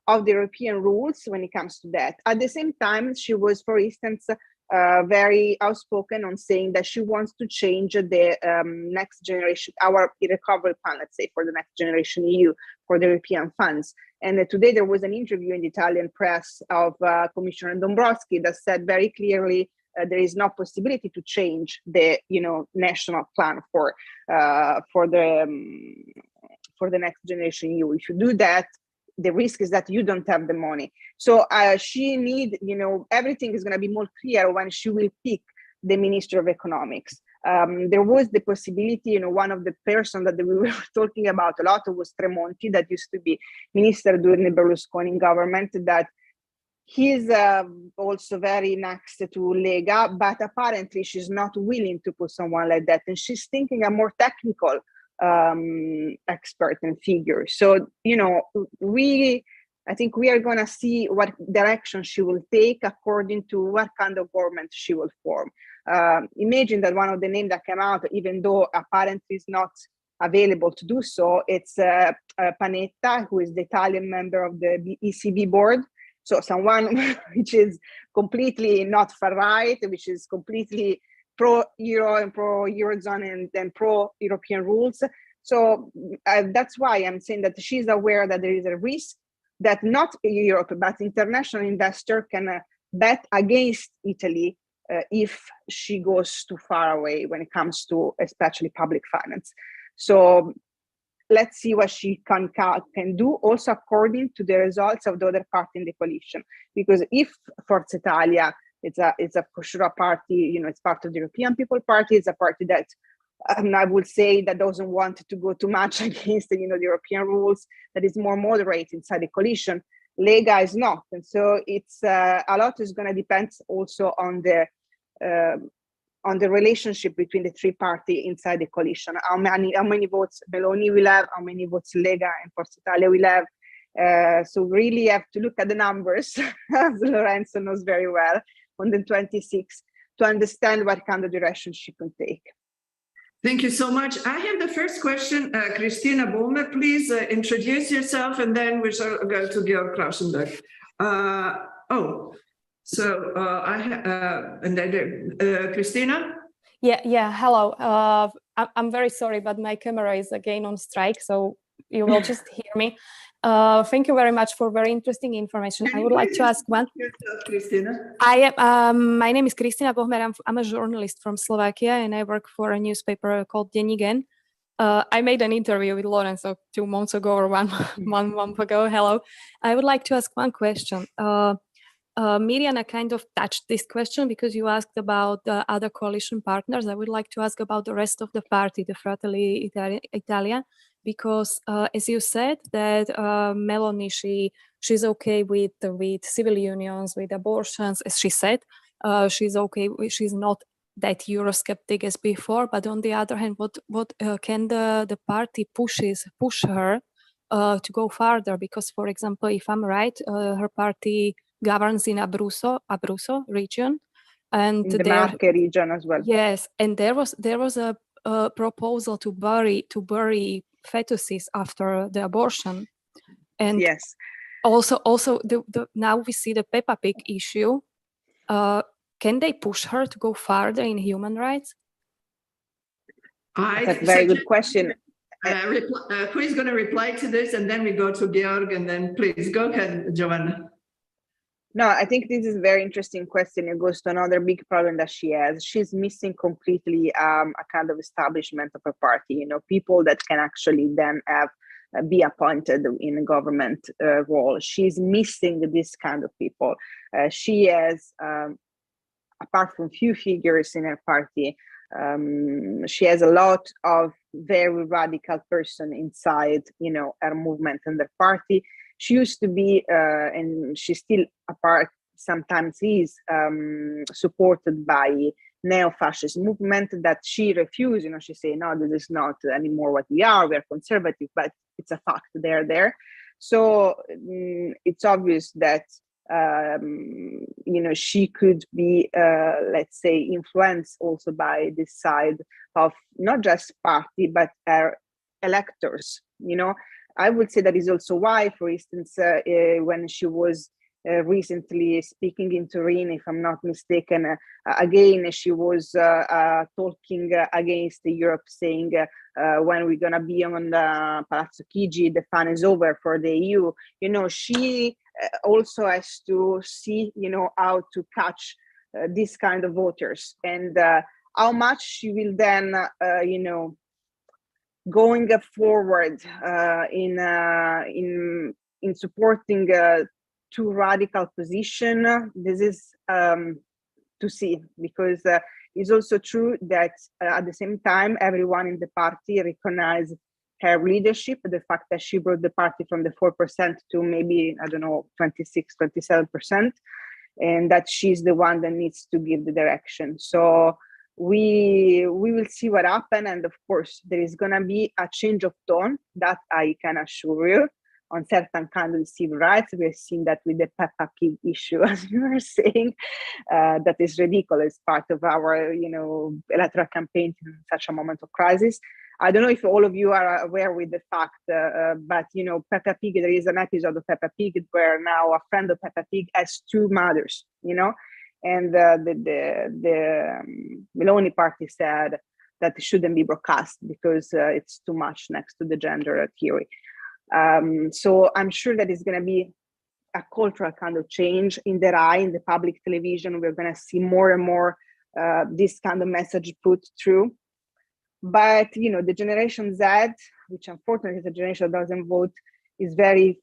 of the European rules when it comes to that. At the same time, she was, for instance, very outspoken on saying that she wants to change the next generation, our recovery plan, let's say, for the next generation EU, for the European funds. And today there was an interview in the Italian press of Commissioner Dombrovskis that said very clearly there is no possibility to change the national plan for the next generation EU. If you do that, the risk is that you don't have the money. So she need, everything is going to be more clear when she will pick the Minister of Economics. There was the possibility, one of the person that we were talking about a lot was Tremonti, that used to be minister during the Berlusconi government, that he's also very next to Lega, but apparently she's not willing to put someone like that. And she's thinking a more technical expert and figure. So, I think we are going to see what direction she will take according to what kind of government she will form. Imagine that one of the names that came out, even though apparently is not available to do so, it's Panetta, who is the Italian member of the ECB board. So someone which is completely not far right, which is completely pro-Euro and pro-Eurozone and pro-European rules. So that's why I'm saying that she's aware that there is a risk that not Europe, but international investor can bet against Italy if she goes too far away when it comes to especially public finance. So let's see what she can do, also according to the results of the other party in the coalition. Because if Forza Italia, it's a for sure a party, it's part of the European People Party, it's a party that I would say that doesn't want to go too much against the European rules, that is more moderate inside the coalition. Lega is not, and so it's a lot is going to depend also on the relationship between the three parties inside the coalition. How many votes Meloni will have, how many votes Lega and Forza Italia will have. So really have to look at the numbers, as Lorenzo knows very well, on the 26th, to understand what kind of direction she can take. Thank you so much. I have the first question. Christina Bohmer, please introduce yourself, and then we shall go to Georg Klausenberg. And then Christina? Yeah. Hello. I'm very sorry, but my camera is again on strike, so you will just hear me. Thank you very much for very interesting information. I would like to ask one. Christina. My name is Kristina Bohmer. I'm a journalist from Slovakia, and I work for a newspaper called Deník N. I made an interview with Lorenzo 2 months ago or one month ago. Hello. I would like to ask one question. Mirjana kind of touched this question because you asked about the other coalition partners. I would like to ask about the rest of the party, the Fratelli Italia, because as you said that Meloni, she's okay with civil unions, with abortions, as she said. She's okay. She's not that Eurosceptic as before. But on the other hand, what can the party push her to go farther? Because, for example, if I'm right, her party governs in Abruzzo region, and in the Marche region as well. Yes, and there was a proposal to bury fetuses after the abortion, and yes, also now we see the Peppa Pig issue. Can they push her to go farther in human rights? That's a very good question. Who is going to reply to this, and then we go to Georg, and then please go ahead, Giovanna. No, I think this is a very interesting question. It goes to another big problem that she has. She's missing completely a kind of establishment of her party, people that can actually then be appointed in a government role. She's missing this kind of people. She has, apart from few figures in her party, she has a lot of very radical person inside, her movement and the party. She used to be, and she still sometimes is supported by neo-fascist movement that she refused. She say, no, this is not anymore what we are conservative, but it's a fact, they're there. So it's obvious that, she could be, let's say, influenced also by this side of not just party, but her electors, I would say that is also why, for instance, when she was recently speaking in Turin, if I'm not mistaken, again, she was talking against Europe, saying when we're going to be on the Palazzo Chigi, the fun is over for the EU. She also has to see, how to catch this kind of voters, and how much she will then, going forward in supporting too radical position. This is to see, because It's also true that at the same time, everyone in the party recognized her leadership, the fact that she brought the party from the 4% to maybe, I don't know, 26, 27%, and that she's the one that needs to give the direction. So we will see what happens. And of course, there is going to be a change of tone, that I can assure you, on certain kind of civil rights. We have seen that with the Peppa Pig issue, as you were saying, that is ridiculous, part of our, electoral campaign in such a moment of crisis. I don't know if all of you are aware with the fact, but Peppa Pig, there is an episode of Peppa Pig where now a friend of Peppa Pig has two mothers, and the Meloni party said that it shouldn't be broadcast because it's too much next to the gender theory. So I'm sure that it's going to be a cultural kind of change in the RAI, in the public television. We're going to see more and more this kind of message put through. But, the Generation Z, which unfortunately is a generation that doesn't vote, is very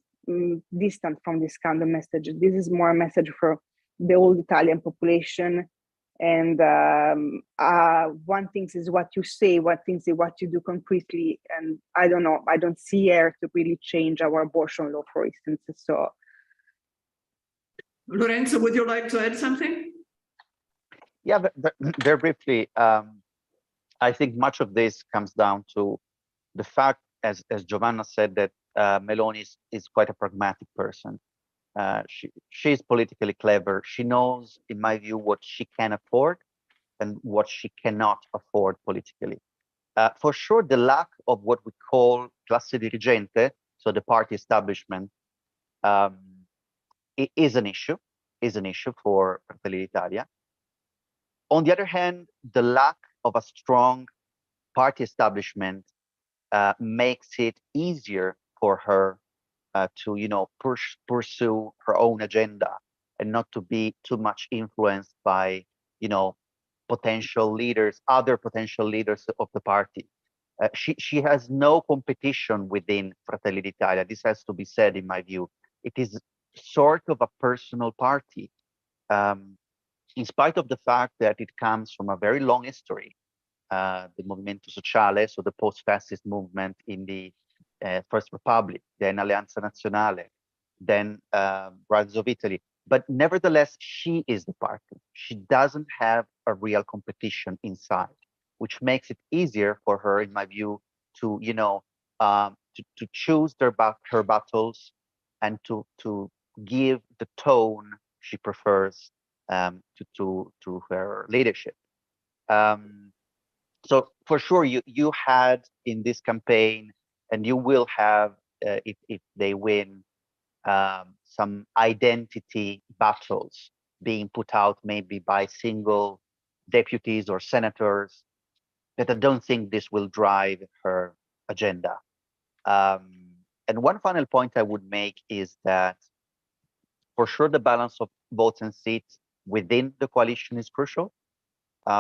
distant from this kind of message. This is more a message for the old Italian population. And one thing is what you say, one thing is what you do concretely. And I don't know, I don't see here to really change our abortion law, for instance. So, Lorenzo, would you like to add something? Yeah, very briefly. I think much of this comes down to the fact, as Giovanna said, that Meloni is quite a pragmatic person. She's politically clever. She knows, in my view, what she can afford and what she cannot afford politically. For sure, the lack of what we call classe dirigente, so the party establishment, is an issue for Fratelli d'Italia. On the other hand, the lack of a strong party establishment makes it easier for her to pursue her own agenda and not to be too much influenced by potential leaders, other potential leaders of the party. She has no competition within Fratelli d'Italia. This has to be said, in my view. It is sort of a personal party, in spite of the fact that it comes from a very long history. The Movimento Sociale, so the post-fascist movement in the First Republic, then Alleanza Nazionale, then Rise of Italy. But nevertheless, she is the party. She doesn't have a real competition inside, which makes it easier for her, in my view, to to choose her battles and to give the tone she prefers to her leadership. So for sure, you had in this campaign, and you will have if they win, some identity battles being put out maybe by single deputies or senators, that I don't think this will drive her agenda. And one final point I would make is that for sure the balance of votes and seats within the coalition is crucial.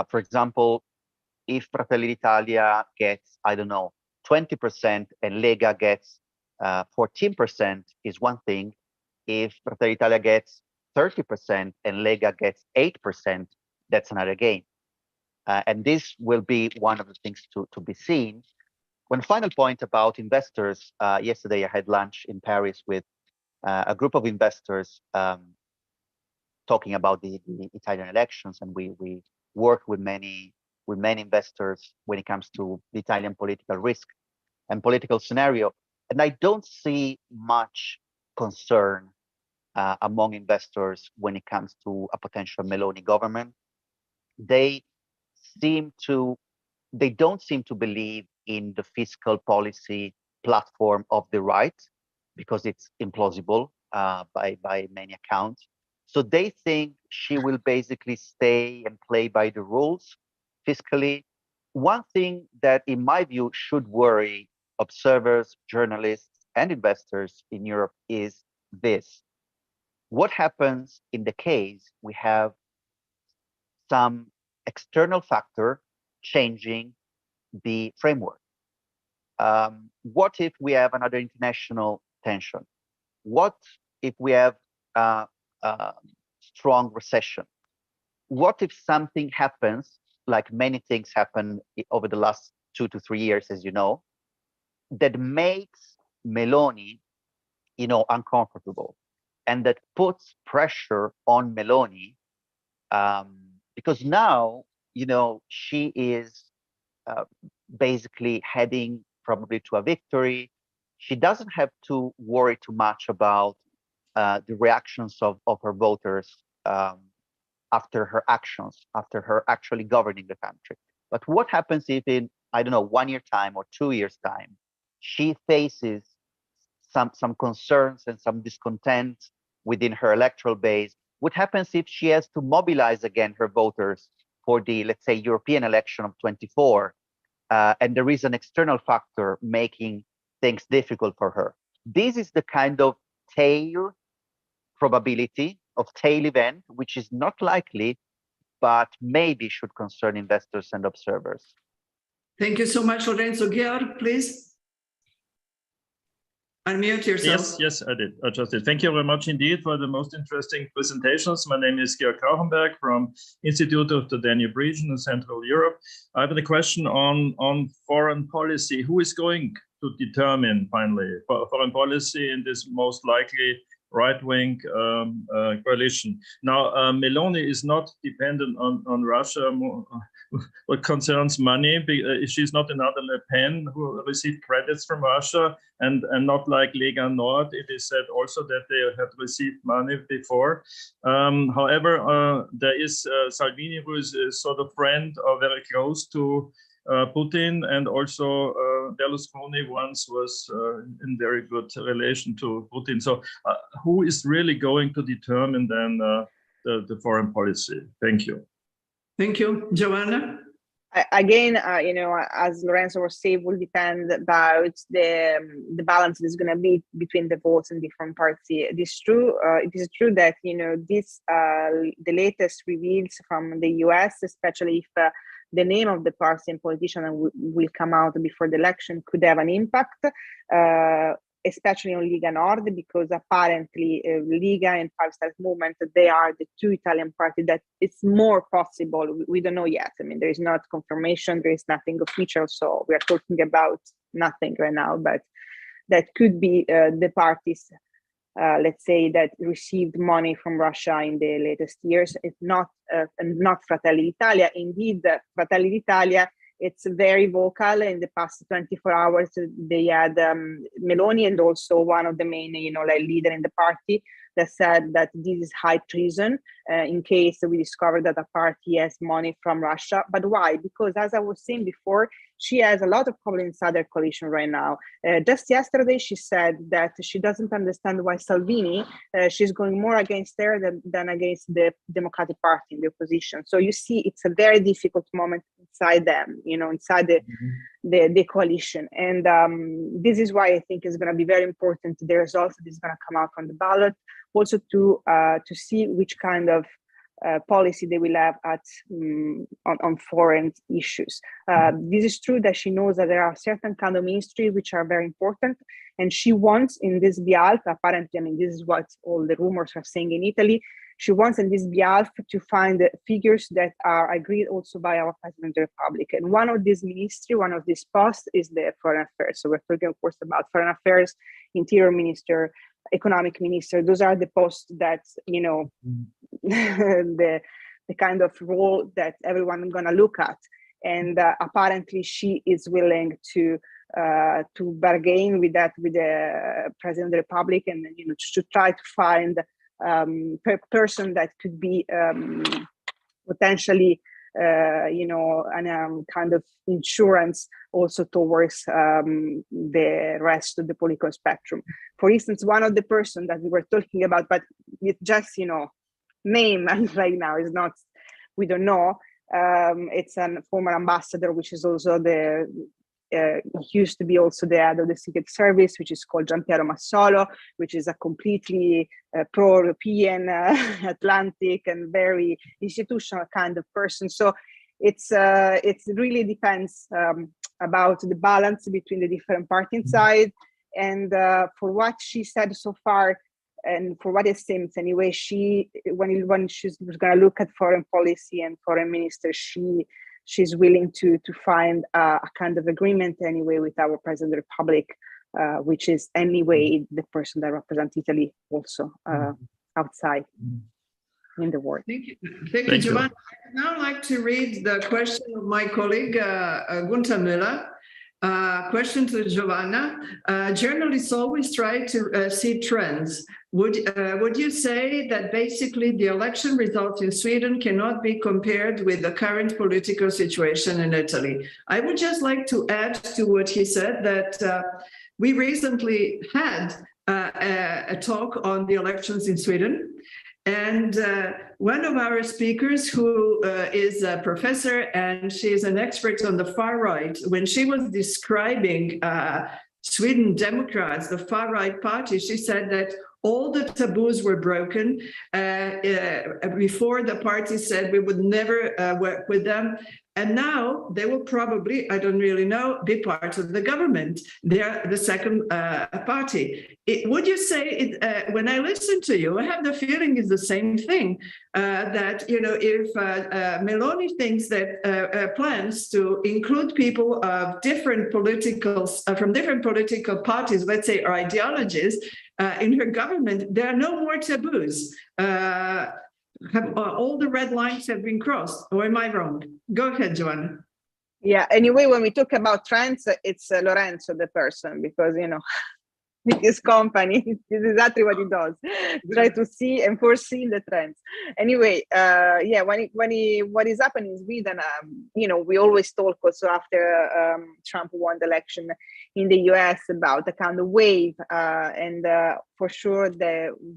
For example, if Fratelli d'Italia gets, I don't know, 20% and Lega gets 14% is one thing. If Fratelli d'Italia gets 30% and Lega gets 8%, that's another game. And this will be one of the things to be seen. One final point about investors. Yesterday I had lunch in Paris with a group of investors talking about the Italian elections, and we work with many investors when it comes to the Italian political risk and political scenario. And I don't see much concern among investors when it comes to a potential Meloni government. They don't seem to believe in the fiscal policy platform of the right, because it's implausible by many accounts. So they think she will basically stay and play by the rules fiscally. One thing that, in my view, should worry observers, journalists, and investors in Europe is this. What happens in the case we have some external factor changing the framework? What if we have another international tension? What if we have strong recession? What if something happens like many things happen over the last 2 to 3 years, as you know, that makes Meloni, uncomfortable, and that puts pressure on Meloni, because now, she is basically heading probably to a victory. She doesn't have to worry too much about the reactions of her voters after her actions, after her actually governing the country. But what happens if in, I don't know, 1 year time or 2 years time, she faces some concerns and some discontent within her electoral base? What happens if she has to mobilize again her voters for the, let's say, European election of 24, and there is an external factor making things difficult for her? This is the kind of tail probability of tail event, which is not likely, but maybe should concern investors and observers. Thank you so much, Lorenzo. Georg, please. Unmute yourself. Yes, I did. I just did. Thank you very much indeed for the most interesting presentations. My name is Georg Rauchenberg from Institute of the Danube Region in Central Europe. I have a question on foreign policy. Who is going to determine finally foreign policy in this most likely right-wing coalition? Now, Meloni is not dependent on Russia what concerns money. She's not another Le Pen who received credits from Russia, and not like Lega Nord. It is said also that they had received money before. However, there is Salvini, who is a sort of friend or very close to Putin, and also Berlusconi once was in very good relation to Putin. So who is really going to determine then the foreign policy? Thank you. Thank you. Giovanna? Again, as Lorenzo was saying, will depend about the balance that is going to be between the votes in different parties. It is true. It is true that this the latest reveals from the US, especially if the name of the party and politician will come out before the election, could have an impact, especially on Lega Nord, because apparently Lega and Five Stars Movement, they are the two Italian parties that it's more possible. We don't know yet. I mean, there is not confirmation, there is nothing official, so we are talking about nothing right now, but that could be the parties, let's say, that received money from Russia in the latest years, if not Fratelli Italia. Indeed, Fratelli d'Italia, it's very vocal. In the past 24 hours, they had Meloni and also one of the main, leader in the party that said that this is high treason in case we discover that a party has money from Russia. But why? Because as I was saying before, she has a lot of problems inside their coalition right now. Just yesterday, she said that she doesn't understand why Salvini, she's going more against her than against the Democratic Party in the opposition. So you see, it's a very difficult moment inside them, inside the coalition. And this is why I think it's going to be very important, the results that is going to come out from the ballot, also to see which kind of policy they will have on foreign issues. This is true that she knows that there are certain kind of ministries which are very important, and she wants in this behalf, apparently, I mean, this is what all the rumors are saying in Italy, she wants in this behalf to find figures that are agreed also by our President of the Republic. And one of these ministry, one of these posts is the foreign affairs. So we're talking, of course, about foreign affairs, interior minister, economic minister. Those are the posts that, the kind of role that everyone is going to look at. And apparently she is willing to bargain with that, with the President of the Republic, and to try to find person that could be potentially and kind of insurance also towards the rest of the political spectrum. For instance, one of the person that we were talking about, but it just name right now is not, we don't know. It's a former ambassador, which is also used to be also the head of the Secret Service, which is called Giampiero Massolo, which is a completely pro-European, Atlantic, and very institutional kind of person. So it really depends about the balance between the different parties inside. And for what she said so far, and for what it seems anyway, when she's going to look at foreign policy and foreign minister, she she's willing to find a kind of agreement anyway with our President of the Republic, which is anyway the person that represents Italy also outside in the world. Thank you. Thank you, Giovanna. I'd now like to read the question of my colleague, Gunther Müller. Question to Giovanna. Journalists always try to see trends. Would you say that basically the election results in Sweden cannot be compared with the current political situation in Italy? I would just like to add to what he said that we recently had a talk on the elections in Sweden. And one of our speakers, who is a professor and she is an expert on the far right, when she was describing Sweden Democrats, the far right party, she said that all the taboos were broken. Before, the party said we would never work with them. And now they will probably, I don't really know, be part of the government. They're the second party. Would you say, when I listen to you, I have the feeling it's the same thing, that, you know, if Meloni thinks that plans to include people of different political, from different political parties, let's say, or ideologies, in her government, there are no more taboos. All the red lines have been crossed, or am I wrong? Go ahead, Giovanna. Yeah, anyway, when we talk about trends, it's Lorenzo the person, because, you know, with his company, this is exactly what he does. Try to see and foresee the trends. Anyway, yeah, what is happening in Sweden, you know, we always talk also after Trump won the election in the US about the kind of wave, and for sure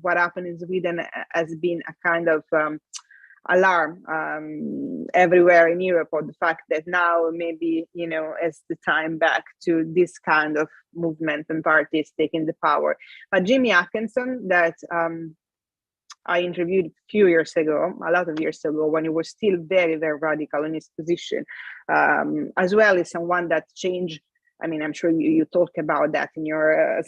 what happened in Sweden has been a kind of alarm everywhere in Europe, or the fact that now maybe, you know, it's the time back to this kind of movement and parties taking the power. But Jimmy Atkinson, that I interviewed a lot of years ago, when he was still very, very radical in his position, as well as someone that changed. I mean, I'm sure you talk about that in your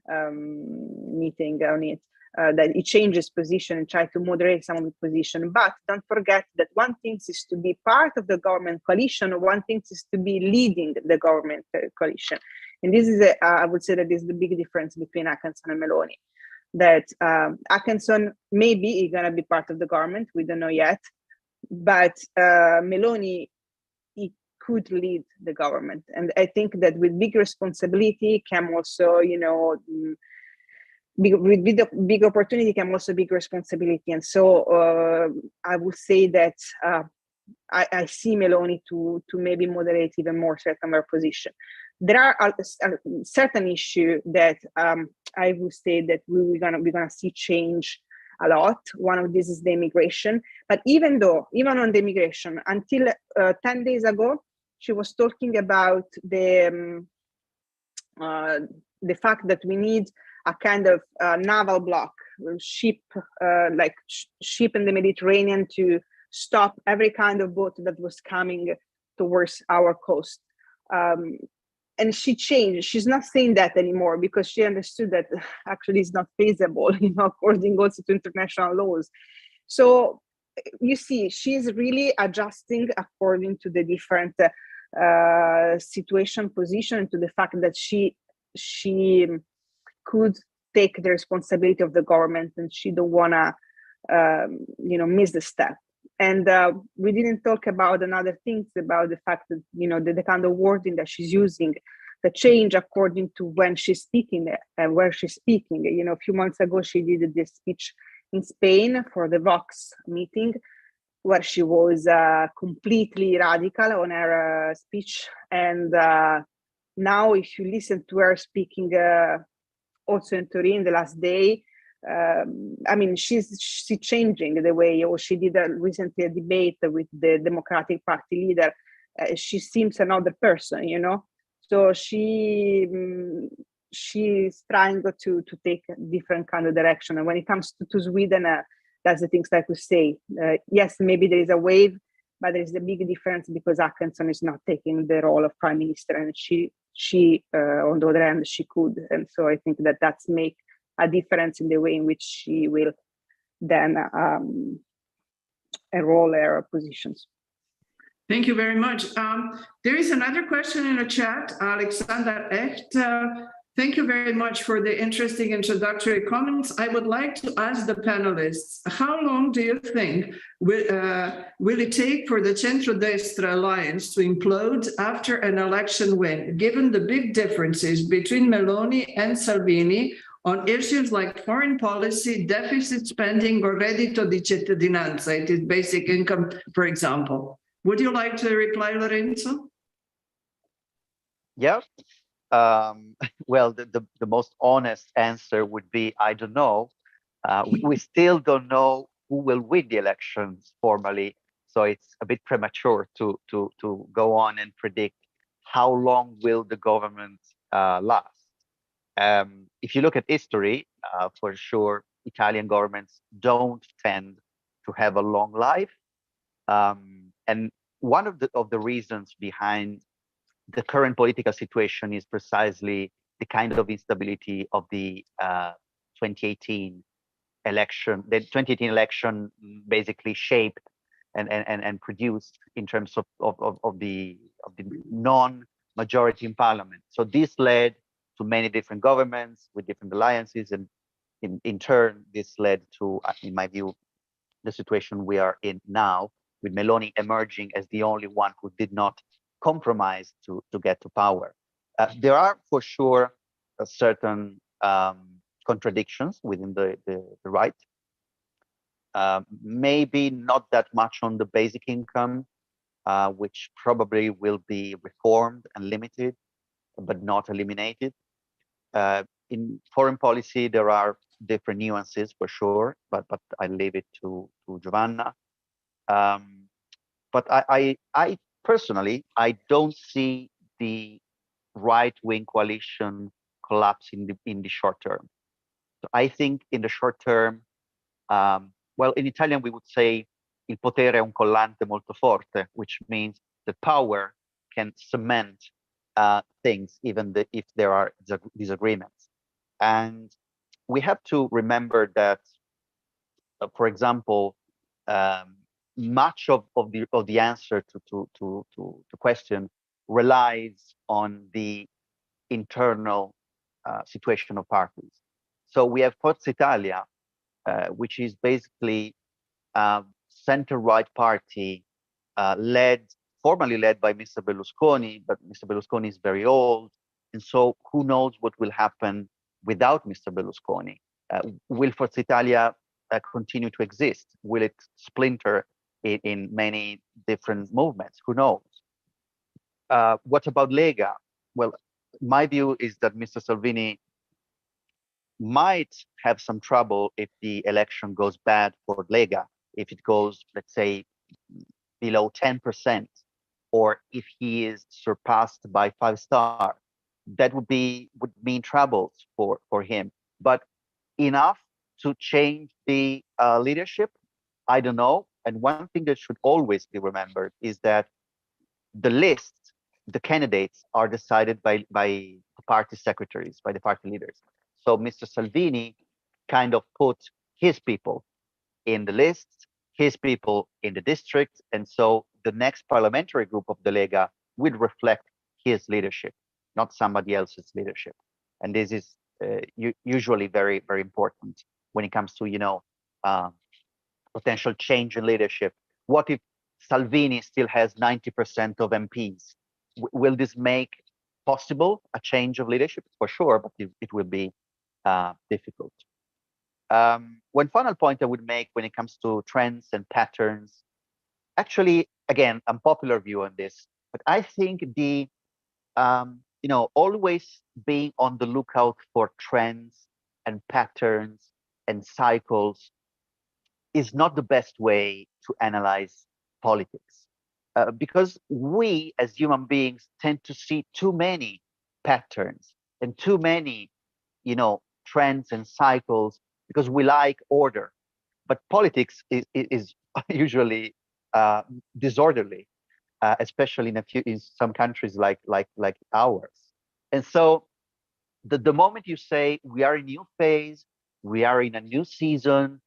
meeting on it. That he changed his position and tried to moderate some of the position. But don't forget that one thing is to be part of the government coalition, one thing is to be leading the government coalition. And this is, I would say that this is the big difference between Atkinson and Meloni. That Atkinson, maybe he's going to be part of the government, we don't know yet. But Meloni, he could lead the government. And I think that with big responsibility can also, you know, with big opportunity can also big responsibility. And so I would say that I see Meloni to maybe moderate even more certain her position. There are a certain issue that I would say that we're gonna see change a lot. One of these is the immigration. But even on the immigration, until 10 days ago, she was talking about the fact that we need a kind of naval block, ship in the Mediterranean to stop every kind of boat that was coming towards our coast. And she changed. She's not saying that anymore because she understood that actually it's not feasible, you know, according also to international laws. So you see, she's really adjusting according to the different situation, position, to the fact that she could take the responsibility of the government, and she don't wanna, you know, miss the step. And we didn't talk about another things, about the fact that, you know, the kind of wording that she's using, the change according to when she's speaking and where she's speaking. You know, a few months ago, she did this speech in Spain for the Vox meeting, where she was completely radical on her speech. And now, if you listen to her speaking also in Turin the last day, I mean, she's changing the way, or she did recently a debate with the Democratic Party leader. She seems another person, you know. So she's trying to take a different kind of direction. And when it comes to Sweden, that's the things I could say. Yes, maybe there is a wave, but there is a big difference because Atkinson is not taking the role of prime minister, and she on the other hand, she could. And so I think that that's make a difference in the way in which she will then enroll her positions. Thank you very much. There is another question in the chat, Alexander Echt. Thank you very much for the interesting introductory comments. I would like to ask the panelists, how long do you think will it take for the Centrodestra alliance to implode after an election win, given the big differences between Meloni and Salvini on issues like foreign policy, deficit spending, or reddito di cittadinanza, it is basic income, for example? Would you like to reply, Lorenzo? Yeah. Well, the most honest answer would be, I don't know. We still don't know who will win the elections formally, so it's a bit premature to go on and predict how long will the government last. If you look at history, for sure, Italian governments don't tend to have a long life, and one of the reasons behind the current political situation is precisely the kind of instability of the 2018 election. The 2018 election basically shaped and produced in terms of the non-majority in parliament. So this led to many different governments with different alliances, and in turn, this led to, in my view, the situation we are in now, with Meloni emerging as the only one who did not compromise to get to power. There are for sure certain contradictions within the right. Maybe not that much on the basic income, which probably will be reformed and limited, but not eliminated. In foreign policy, there are different nuances for sure, but I leave it to Giovanna. But I personally, I don't see the right-wing coalition collapse in the short term. So I think in the short term, well, in Italian we would say il potere è un collante molto forte, which means the power can cement things even if there are disagreements. And we have to remember that, for example, much of the answer to the question relies on the internal situation of parties. So we have Forza Italia, which is basically a center-right party formally led by Mr. Berlusconi, but Mr. Berlusconi is very old, and so who knows what will happen without Mr. Berlusconi? Will Forza Italia continue to exist? Will it splinter in many different movements? Who knows? What about Lega? Well, my view is that Mr. Salvini might have some trouble if the election goes bad for Lega, if it goes, let's say, below 10%, or if he is surpassed by 5 stars. That would mean troubles for him. But enough to change the leadership, I don't know. And one thing that should always be remembered is that the lists, the candidates, are decided by the party secretaries, by the party leaders. So Mr. Salvini kind of put his people in the lists, his people in the district, and so the next parliamentary group of the Lega will reflect his leadership, not somebody else's leadership. And this is usually very, very important when it comes to, potential change in leadership. What if Salvini still has 90% of MPs? Will this make possible a change of leadership? For sure, but it will be difficult. One final point I would make when it comes to trends and patterns, actually, again, unpopular view on this, but I think the always being on the lookout for trends and patterns and cycles is not the best way to analyze politics, because we as human beings tend to see too many patterns and too many, trends and cycles because we like order. But politics is usually disorderly, especially in some countries like ours. And so the moment you say we are in a new phase, we are in a new season,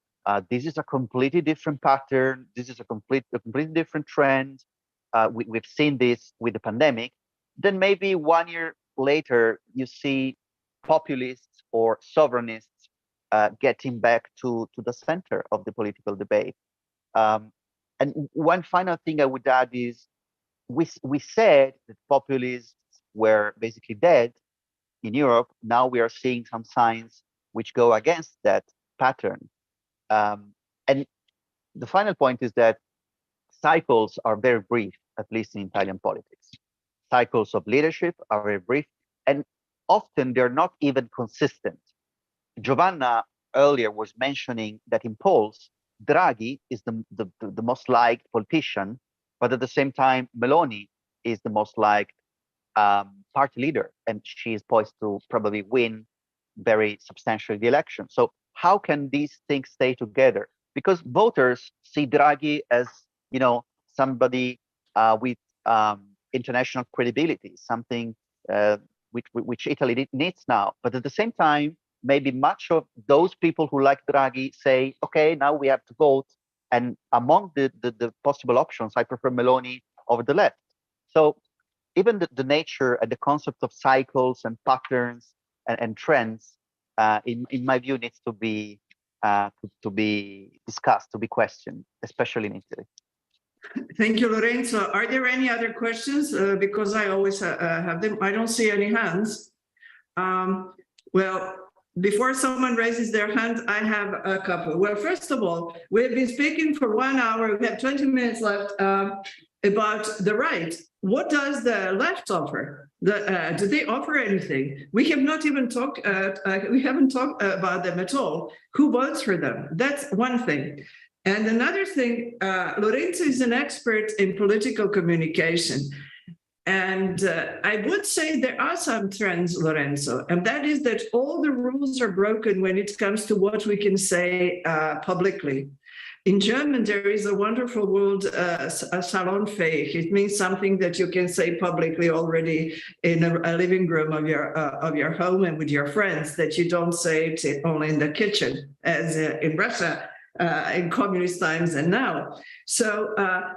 this is a completely different pattern, this is a completely different trend, we've seen this with the pandemic, then maybe 1 year later, you see populists or sovereignists getting back to the center of the political debate. And one final thing I would add is we said that populists were basically dead in Europe. Now we are seeing some signs which go against that pattern. And the final point is that cycles are very brief, at least in Italian politics. Cycles of leadership are very brief, and often they're not even consistent. Giovanna earlier was mentioning that in polls, Draghi is the most liked politician, but at the same time, Meloni is the most liked party leader, and she is poised to probably win very substantially the election. So how can these things stay together? Because voters see Draghi as, you know, somebody with international credibility, something which Italy needs now. But at the same time, maybe much of those people who like Draghi say, okay, now we have to vote. And among the possible options, I prefer Meloni over the left. So even the nature and the concept of cycles and patterns and trends, in my view, needs to be discussed, to be questioned, especially in Italy. Thank you, Lorenzo. Are there any other questions? Because I always have them. I don't see any hands. Well, before someone raises their hand, I have a couple. Well, first of all, we've been speaking for 1 hour. We have 20 minutes left about the right. What does the left offer? Do they offer anything? We have not even talked. We haven't talked about them at all. Who votes for them? That's one thing. And another thing, Lorenzo is an expert in political communication. And I would say there are some trends, Lorenzo, and that is that all the rules are broken when it comes to what we can say publicly. In German, there is a wonderful word, salonfähig. It means something that you can say publicly already in a living room of your home and with your friends, that you don't say it only in the kitchen, as in Russia. In communist times and now. So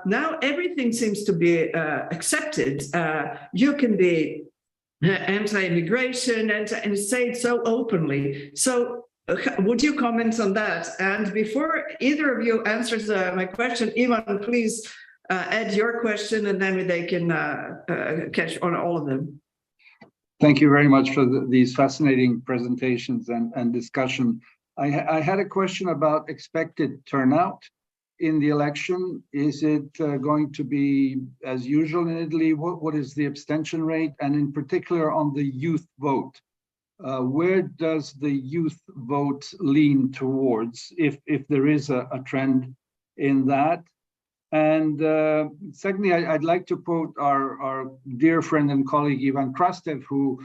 now everything seems to be accepted. You can be anti-immigration and say it so openly. So would you comment on that? And before either of you answers my question, Ivan, please add your question and then they can catch on all of them. Thank you very much for these fascinating presentations and discussion. I had a question about expected turnout in the election. Is it going to be as usual in Italy? What is the abstention rate? And in particular on the youth vote, where does the youth vote lean towards, if there is a trend in that? And secondly, I'd like to quote our dear friend and colleague Ivan Krastev, who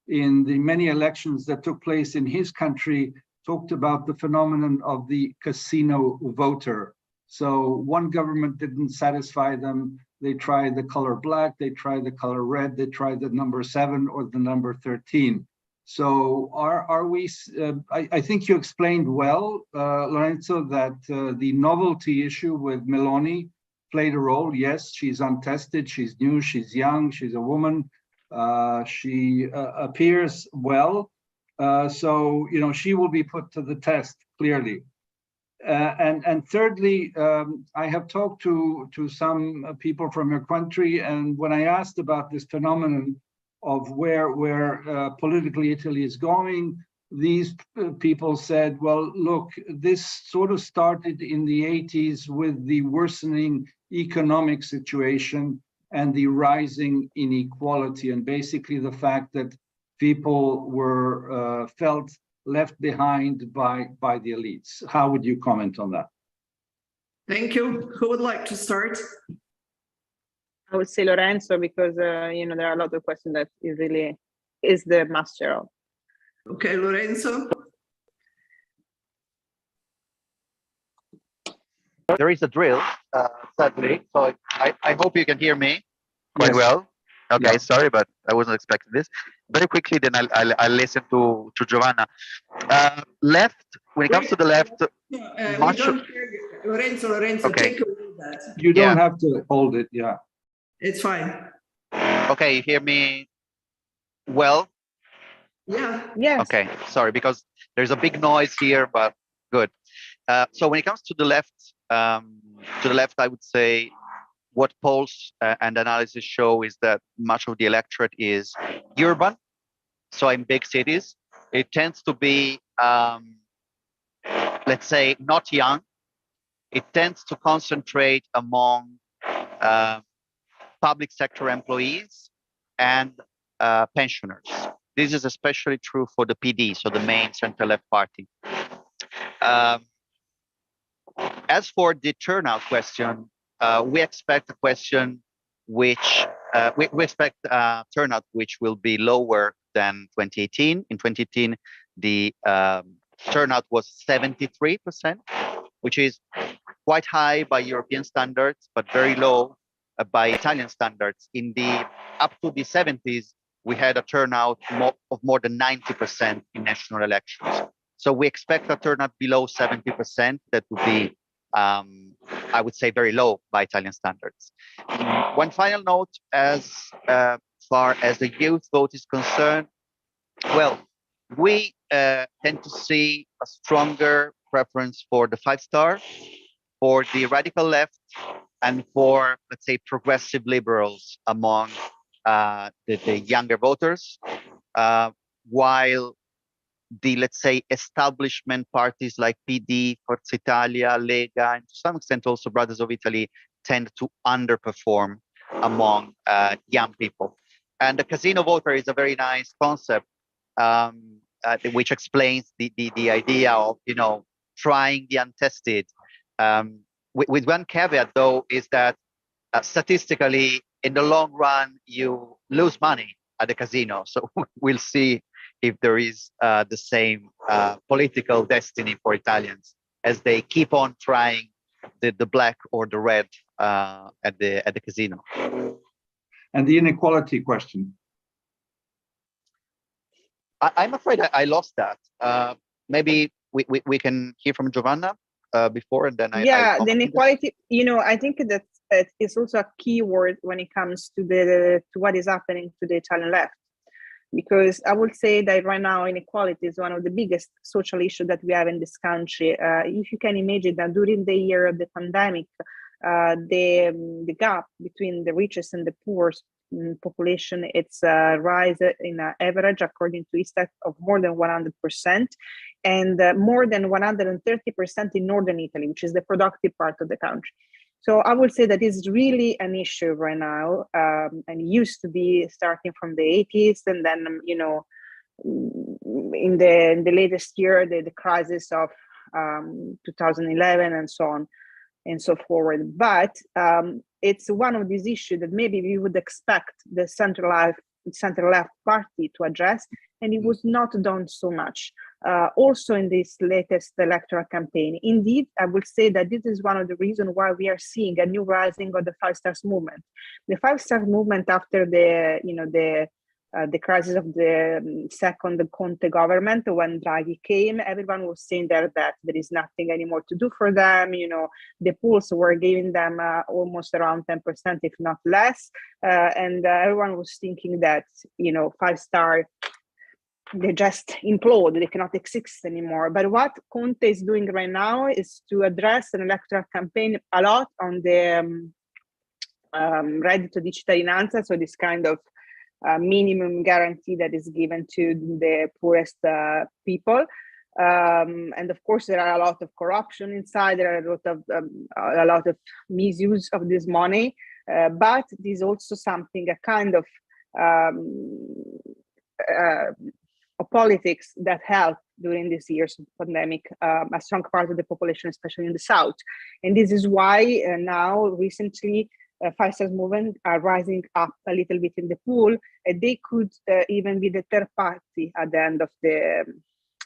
in the many elections that took place in his country talked about the phenomenon of the casino voter. So one government didn't satisfy them. They tried the color black, they tried the color red, they tried the number 7 or the number 13. So are we, I think you explained well, Lorenzo, that the novelty issue with Meloni played a role. Yes, she's untested, she's new, she's young, she's a woman. She appears well. So, you know, she will be put to the test, clearly. And thirdly, I have talked to some people from your country, and when I asked about this phenomenon of where politically Italy is going, these people said, well, look, this sort of started in the 80s with the worsening economic situation and the rising inequality, and basically the fact that people were felt left behind by the elites. How would you comment on that? Thank you. Who would like to start? I would say Lorenzo, because you know, there are a lot of questions that he really is the master of. Okay, Lorenzo. There is a drill, sadly, so I hope you can hear me quite well. Okay, yeah. Sorry, but I wasn't expecting this. Very quickly, then I'll listen to Giovanna. Left, when it comes to the left, Lorenzo, okay. take away that. You don't have to hold it, yeah. It's fine. Okay, you hear me well? Yeah. Yes. Okay, sorry, because there's a big noise here, but good. So when it comes to the left, I would say what polls and analysis show is that much of the electorate is urban, so in big cities. It tends to be, let's say, not young. It tends to concentrate among public sector employees and pensioners. This is especially true for the PD, so the main center-left party. As for the turnout question, we expect a question which we expect turnout which will be lower than 2018. In 2018, the turnout was 73%, which is quite high by European standards, but very low by Italian standards. In the up to the 70s, we had a turnout of more than 90% in national elections. So we expect a turnout below 70%. That would be, I would say, very low by Italian standards. One final note, as far as the youth vote is concerned, well, we tend to see a stronger preference for the 5-star, for the radical left, and for, let's say, progressive liberals among the younger voters, while the, let's say, establishment parties like PD, Forza Italia, Lega, and to some extent also Brothers of Italy tend to underperform among young people. And the casino voter is a very nice concept, which explains the idea of, you know, trying the untested. With one caveat, though, is that statistically, in the long run, you lose money at the casino. So we'll see if there is the same political destiny for Italians as they keep on trying the black or the red at the casino. And the inequality question. I'm afraid I lost that. Maybe we can hear from Giovanna before, and then the inequality. You know, I think that it's also a key word when it comes to what is happening to the Italian left, because I would say that right now inequality is one of the biggest social issues that we have in this country. If you can imagine that during the year of the pandemic, the gap between the richest and the poorest population, it's rise in average, according to ISTAT, of more than 100%, and more than 130% in northern Italy, which is the productive part of the country. So I would say that is really an issue right now, and used to be starting from the 80s, and then, you know, in the latest year, the crisis of 2011 and so on and so forward. But it's one of these issues that maybe we would expect the center-left party to address, and it was not done so much. Also in this latest electoral campaign. Indeed, I would say that this is one of the reasons why we are seeing a new rising of the 5 Stars movement. The 5 Stars movement, after the crisis of the second Conte government, when Draghi came, everyone was saying that there is nothing anymore to do for them. You know, the polls were giving them almost around 10%, if not less. And everyone was thinking that, you know, 5 Star, they just implode, they cannot exist anymore. But what Conte is doing right now is to address an electoral campaign a lot on the reddito di cittadinanza, so this kind of minimum guarantee that is given to the poorest people. And of course, there are a lot of corruption inside, there are a lot of misuse of this money, but there's also something, a kind of politics that helped during these years of pandemic, a strong part of the population, especially in the south. And this is why now recently 5 Stars movement are rising up a little bit in the pool, and they could even be the third party at the end of the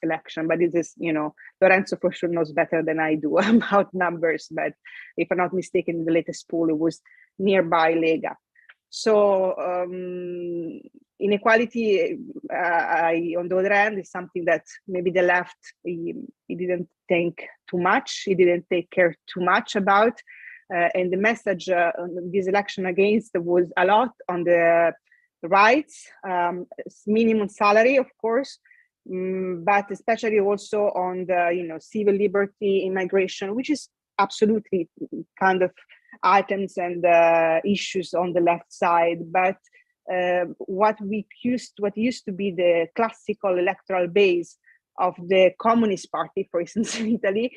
election. But this is, you know, Lorenzo for sure knows better than I do about numbers, but if I'm not mistaken, in the latest poll, it was nearby Lega. So inequality on the other hand is something that maybe the left he didn't think too much, he didn't take care too much about. And the message on this election against was a lot on the rights, minimum salary, of course, but especially also on the civil liberty, immigration, which is absolutely kind of items and issues on the left side. But what used to be the classical electoral base of the Communist Party, for instance, in Italy,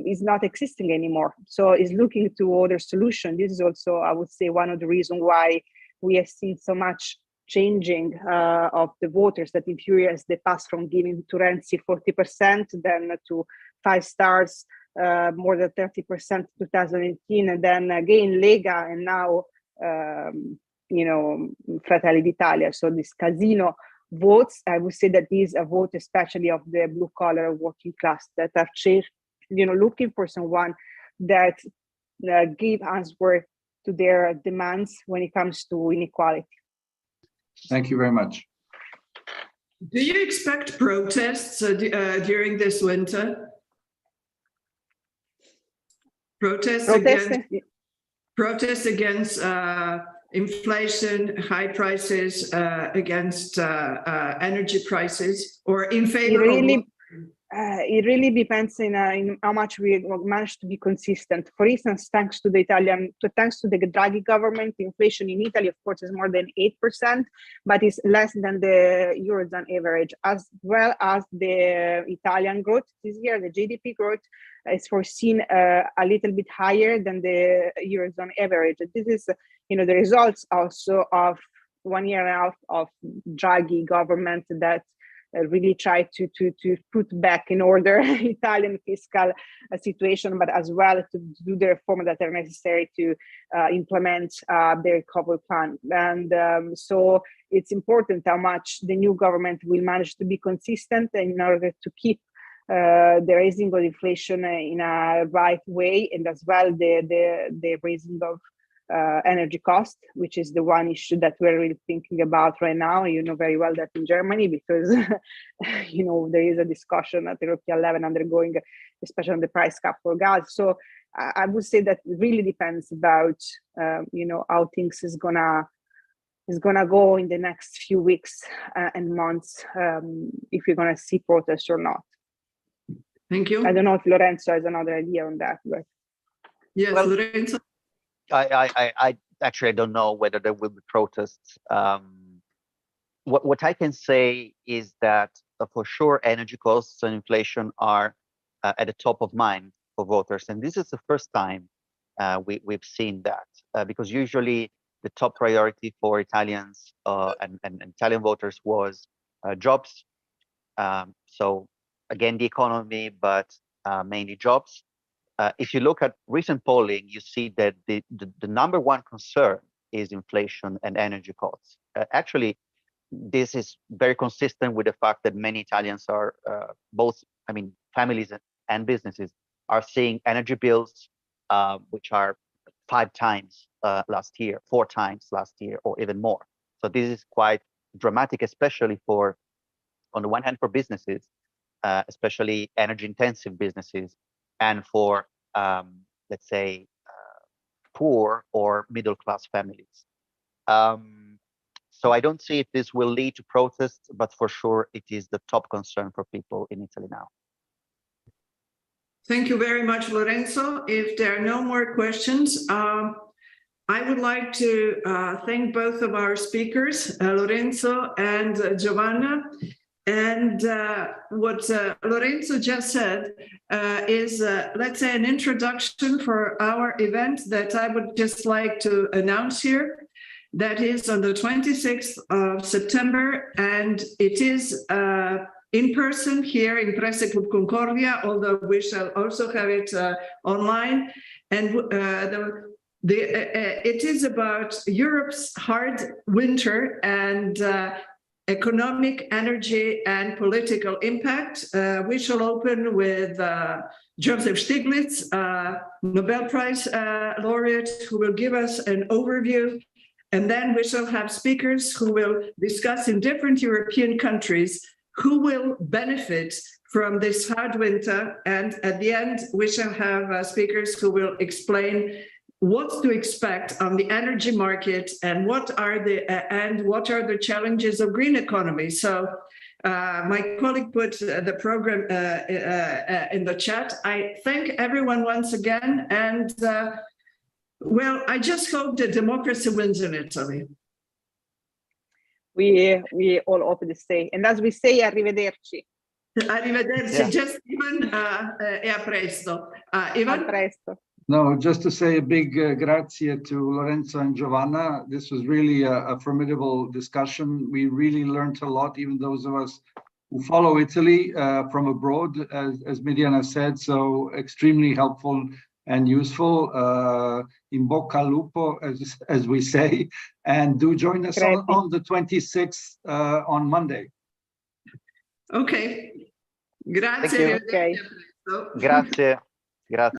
is not existing anymore. So is looking to other solutions. This is also, I would say, one of the reasons why we have seen so much changing of the voters, that in few years they passed from giving to Renzi 40%, then to 5 stars, more than 30% 2018, and then again Lega, and now Fratelli d'Italia. So this casino votes, I would say that these are votes especially of the blue collar working class that are looking for someone that give answer to their demands when it comes to inequality. Thank you very much. Do you expect protests during this winter? Protests against inflation, high prices, against energy prices, or in favor of? It really depends in how much we manage to be consistent. For instance, thanks to the Draghi government, inflation in Italy, of course, is more than 8%, but it's less than the Eurozone average, as well as the Italian growth this year. The GDP growth is foreseen a little bit higher than the Eurozone average. This is, the results also of 1 year and a half of Draghi government that really try to put back in order Italian fiscal situation, but as well to do the reforms that are necessary to implement the recovery plan. And so it's important how much the new government will manage to be consistent in order to keep the raising of inflation in a right way, and as well the raising of energy cost, which is the one issue that we're really thinking about right now. You know very well that in Germany, because there is a discussion at the European level undergoing, especially on the price cap for gas. So I would say that it really depends about how things is gonna go in the next few weeks and months, if you're gonna see protests or not. Thank you. I don't know if Lorenzo has another idea on that, but yes, well, Lorenzo. I actually don't know whether there will be protests. What I can say is that for sure energy costs and inflation are at the top of mind for voters, and this is the first time we've seen that, because usually the top priority for Italians and Italian voters was jobs. So again, the economy, but mainly jobs. If you look at recent polling, you see that the number one concern is inflation and energy costs. Actually, this is very consistent with the fact that many Italians are families and businesses are seeing energy bills, which are 5 times last year, 4 times last year, or even more. So this is quite dramatic, especially on the one hand, for businesses, especially energy-intensive businesses, and for, let's say, poor or middle-class families. So I don't see if this will lead to protests, but for sure it is the top concern for people in Italy now. Thank you very much, Lorenzo. If there are no more questions, I would like to thank both of our speakers, Lorenzo and Giovanna. And what Lorenzo just said is, let's say, an introduction for our event that I would just like to announce here. That is on the 26th of September, and it is in person here in Presse Club Concordia, although we shall also have it online. And it is about Europe's hard winter and economic, energy, and political impact. We shall open with Joseph Stiglitz, Nobel Prize laureate, who will give us an overview. And then we shall have speakers who will discuss in different European countries who will benefit from this hard winter. And at the end, we shall have speakers who will explain what to expect on the energy market and what are the challenges of green economy. So my colleague put the program in the chat. I thank everyone once again, and well, I just hope that democracy wins in Italy. We all hope the same. And as we say, arrivederci. Arrivederci, Yeah. just Ivan, e a presto. Ivan? A presto. No, just to say a big grazie to Lorenzo and Giovanna. This was really a formidable discussion. We really learned a lot, even those of us who follow Italy from abroad, as Mediana said, so extremely helpful and useful. In bocca al lupo, as we say, and do join us on the 26th on Monday. Okay. Grazie. Thank you. Okay. A presto. Grazie. Grazie.